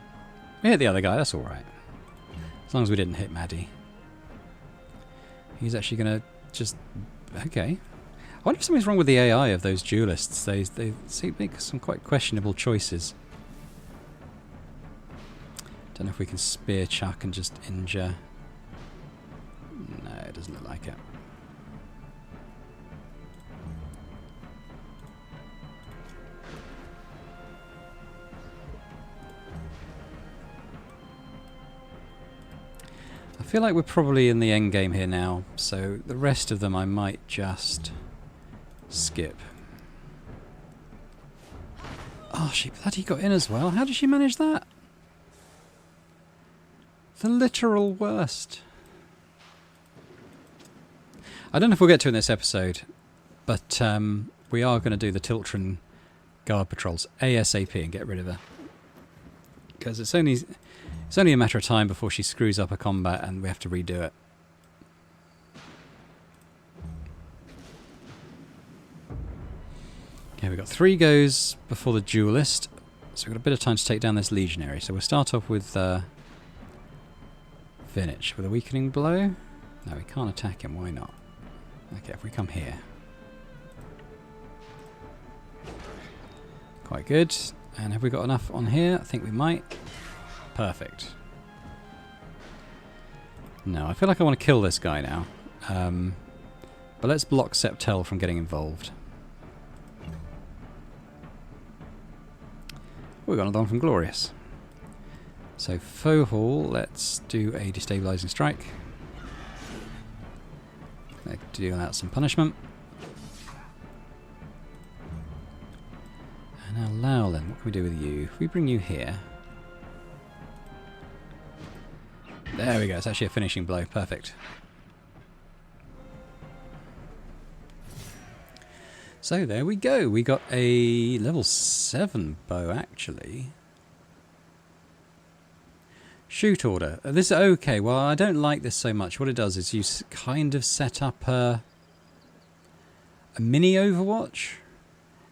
We hit the other guy, that's alright. As long as we didn't hit Maddie. He's actually going to just... Okay. I wonder if something's wrong with the AI of those duelists. They seem to make some quite questionable choices. Don't know if we can spear chuck and just injure. No, it doesn't look like it. I feel like we're probably in the end game here now, so the rest of them I might just skip. Oh, she bloody got in as well. How did she manage that? The literal worst. I don't know if we'll get to it in this episode, but we are going to do the Tiltron guard patrols ASAP and get rid of her. Because it's only a matter of time before she screws up a combat and we have to redo it. Okay, we've got 3 goes before the duelist, so we've got a bit of time to take down this legionary. So we'll start off with Vinich with a weakening blow. No, we can't attack him, why not? Okay, if we come here. Quite good. And have we got enough on here? I think we might. Perfect. No, I feel like I want to kill this guy now. But let's block Septel from getting involved. We got another one from Glorious. So Faux Hall, let's do a destabilizing strike. Let's deal out some punishment. And now Lowland, what can we do with you? If we bring you here. There we go, it's actually a finishing blow, perfect. So there we go, we got a level 7 bow actually. Shoot order. This okay, well I don't like this so much. What it does is you kind of set up a mini Overwatch,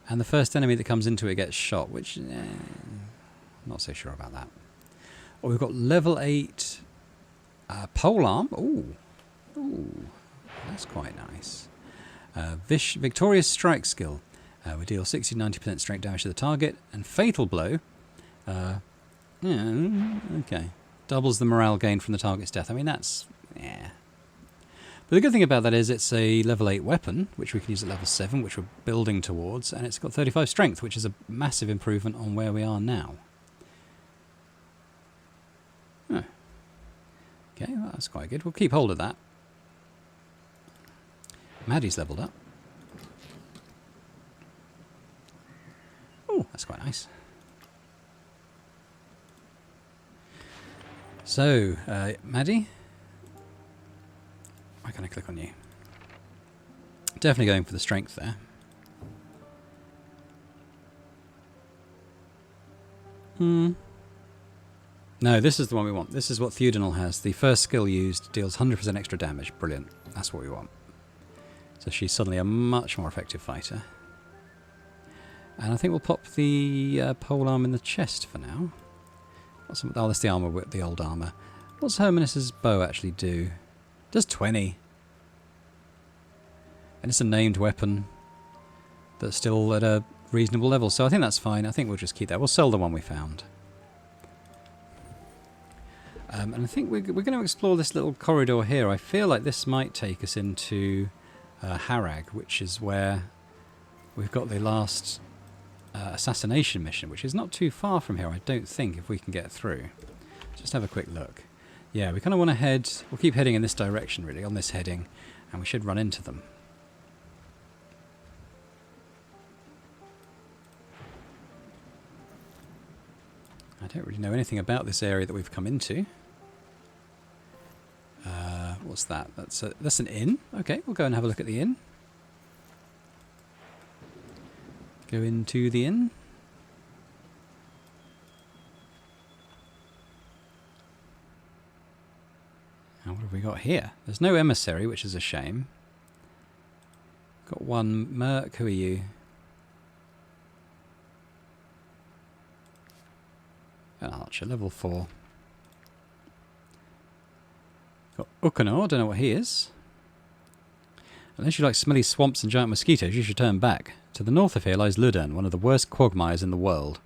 and the first enemy that comes into it gets shot, which I'm not so sure about that. Oh, we've got level 8 polearm. Ooh, that's quite nice. Victorious strike skill. We deal 60-90% straight damage to the target, and fatal blow. Yeah, okay. Doubles the morale gain from the target's death. I mean, that's... yeah. But the good thing about that is it's a level 8 weapon, which we can use at level 7, which we're building towards, and it's got 35 strength, which is a massive improvement on where we are now. Huh. Okay, well, that's quite good. We'll keep hold of that. Maddie's leveled up. Oh, that's quite nice. So, Maddie, why can't I click on you? Definitely going for the strength there. No, this is the one we want. This is what Theodenal has. The first skill used deals 100% extra damage. Brilliant. That's what we want. So she's suddenly a much more effective fighter. And I think we'll pop the polearm in the chest for now. Oh, that's the armor with the old armor. What's Hermanus's bow actually do? Does 20. And it's a named weapon that's still at a reasonable level. So I think that's fine. I think we'll just keep that. We'll sell the one we found. And I think we're going to explore this little corridor here. I feel like this might take us into Harag, which is where we've got the last assassination mission, which is not too far from here, I don't think, if we can get through. Just have a quick look. Yeah, we kind of want to head... We'll keep heading in this direction, really, on this heading, and we should run into them. I don't really know anything about this area that we've come into. What's that? That's an inn. Okay, we'll go and have a look at the inn. Go into the inn. Now what have we got here? There's no emissary, which is a shame. Got one merc. Who are you? An archer, level 4. Got Ukanor, don't know what he is. Unless you like smelly swamps and giant mosquitoes, you should turn back. To the north of here lies Ludan, one of the worst quagmires in the world.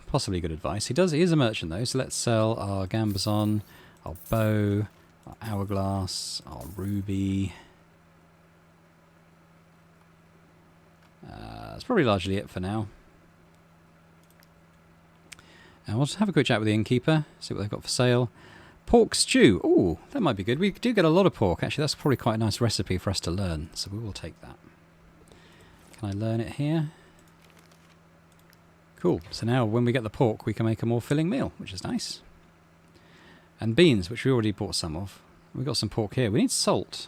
Possibly good advice. He is a merchant though, so let's sell our gambazon, our bow, our hourglass, our ruby. That's probably largely it for now. And we'll just have a quick chat with the innkeeper, see what they've got for sale. Pork stew. Ooh, that might be good. We do get a lot of pork. Actually, that's probably quite a nice recipe for us to learn, so we will take that. Can I learn it here? Cool. So now when we get the pork, we can make a more filling meal, which is nice. And beans, which we already bought some of. We've got some pork here. We need salt.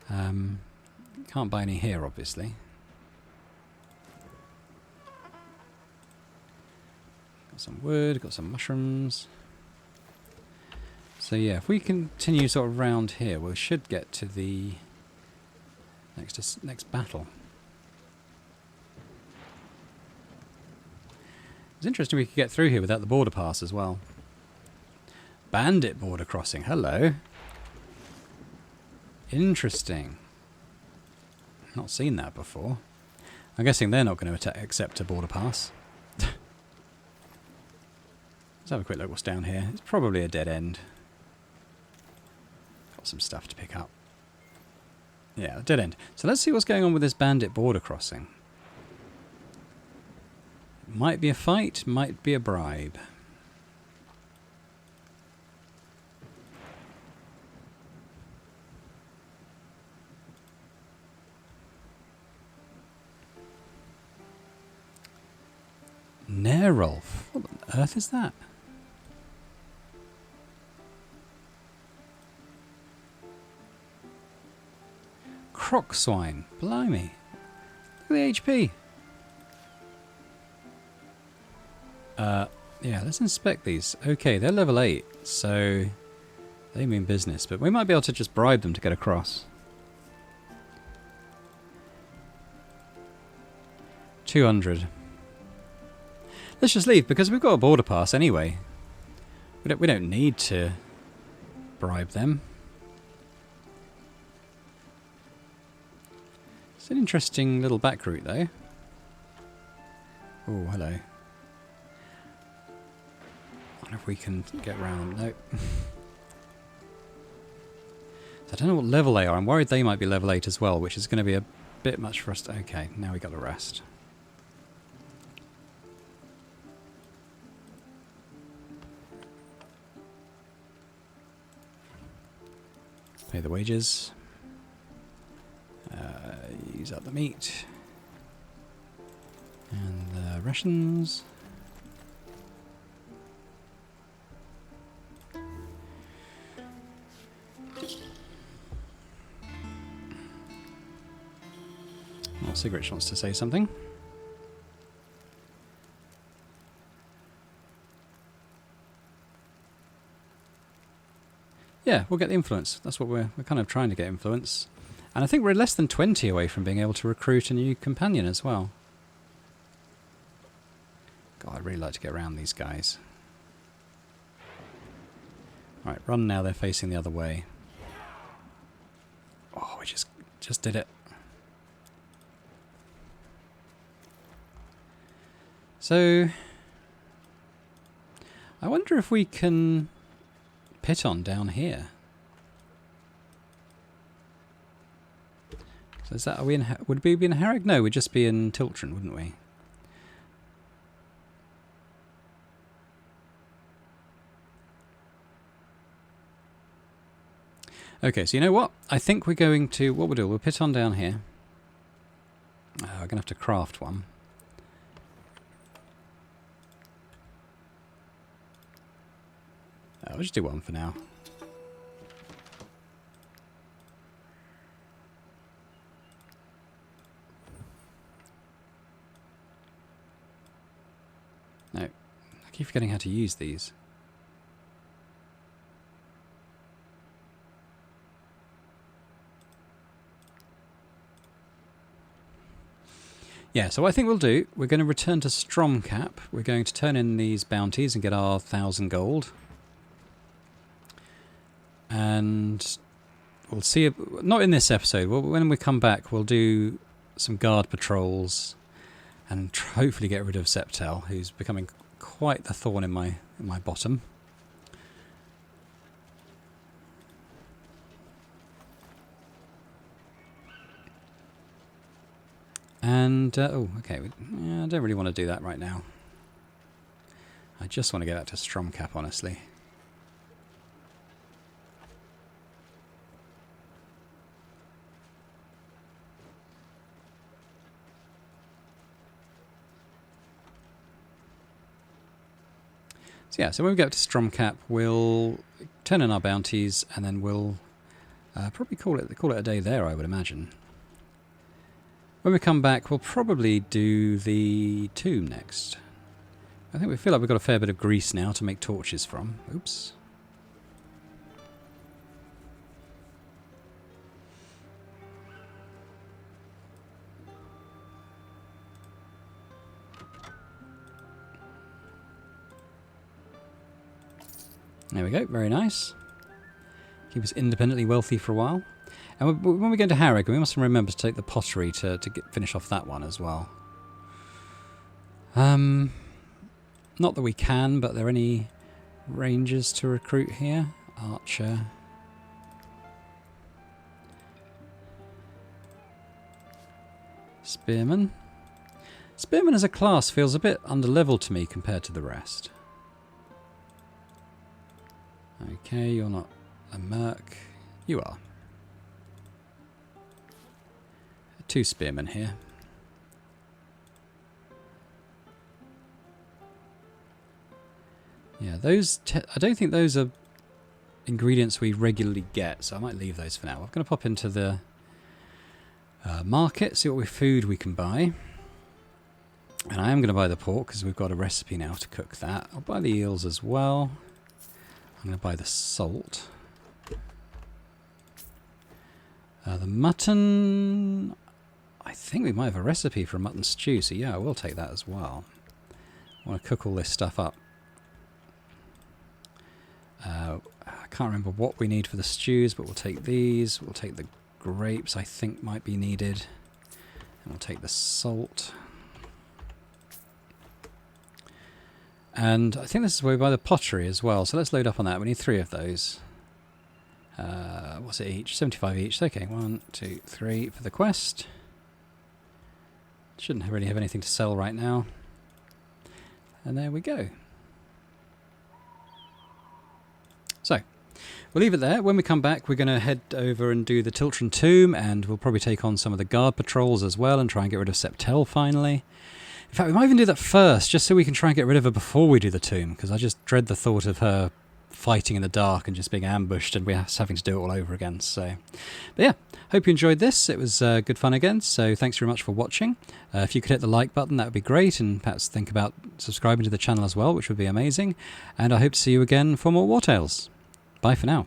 Can't buy any here, obviously. Got some wood, got some mushrooms. So yeah, if we continue sort of round here, we should get to the next battle. It's interesting we could get through here without the border pass as well. Bandit border crossing, hello. Interesting. Not seen that before. I'm guessing they're not going to accept a border pass. Let's have a quick look what's down here. It's probably a dead end. Got some stuff to pick up. Yeah, a dead end. So let's see what's going on with this bandit border crossing. Might be a fight, might be a bribe. Nerolf. What on earth is that? Croc swine. Blimey. Look at the HP. Yeah, let's inspect these. Okay, they're level 8, so they mean business, but we might be able to just bribe them to get across. 200. Let's just leave, because we've got a border pass anyway. We don't need to bribe them. It's an interesting little back route, though. Oh, hello. I wonder if we can get around. Nope. I don't know what level they are. I'm worried they might be level 8 as well, which is going to be a bit much for us to... Okay, now we got the rest. Pay the wages. Use up the meat. And the rations. Oh, Cigarette wants to say something. Yeah, we'll get the influence. That's what we're kind of trying to get influence. And I think we're less than 20 away from being able to recruit a new companion as well. God, I'd really like to get around these guys. Alright, run now, they're facing the other way. Oh, we just did it. So, I wonder if we can pit on down here. So is that, would we be in Harrogg? No, we'd just be in Tiltron, wouldn't we? Okay, so you know what? I think we're going to, what we'll do, we'll pit on down here. We're going to have to craft one. We'll just do one for now. No, I keep forgetting how to use these. Yeah, so what I think we'll do, we're going to return to Stromcap. We're going to turn in these bounties and get our 1,000 gold. And we'll see, not in this episode, when we come back we'll do some guard patrols and hopefully get rid of Septel, who's becoming quite the thorn in my bottom. And, oh, okay, yeah, I don't really want to do that right now. I just want to get back to Stromcap, honestly. So yeah, so when we get to Stromcap, we'll turn in our bounties, and then we'll probably call it a day there, I would imagine. When we come back, we'll probably do the tomb next. I think we feel like we've got a fair bit of grease now to make torches from. Oops. There we go, very nice. Keep us independently wealthy for a while. And when we go into Harrigan, we must remember to take the pottery to finish off that one as well. Not that we can, but are there any rangers to recruit here? Archer. Spearman. Spearman as a class feels a bit underleveled to me compared to the rest. Okay, you're not a merc. You are. 2 spearmen here. Yeah, those... I don't think those are ingredients we regularly get, so I might leave those for now. I'm going to pop into the market, see what food we can buy. And I am going to buy the pork, because we've got a recipe now to cook that. I'll buy the eels as well. I'm going to buy the salt. The mutton... I think we might have a recipe for a mutton stew, so yeah, I will take that as well. I want to cook all this stuff up. I can't remember what we need for the stews, but we'll take these. We'll take the grapes, I think might be needed. And we'll take the salt. And I think this is where we buy the pottery as well, so let's load up on that. We need 3 of those. What's it each? 75 each. Okay, 1, 2, 3 for the quest. Shouldn't really have anything to sell right now. And there we go. So, we'll leave it there. When we come back, we're going to head over and do the Tiltron Tomb, and we'll probably take on some of the guard patrols as well and try and get rid of Septel finally. In fact, we might even do that first, just so we can try and get rid of her before we do the tomb, because I just dread the thought of her fighting in the dark and just being ambushed and we're having to do it all over again. So, but yeah, hope you enjoyed this. It was good fun again, so thanks very much for watching. If you could hit the like button, that would be great, and perhaps think about subscribing to the channel as well, which would be amazing. And I hope to see you again for more Wartales. Bye for now.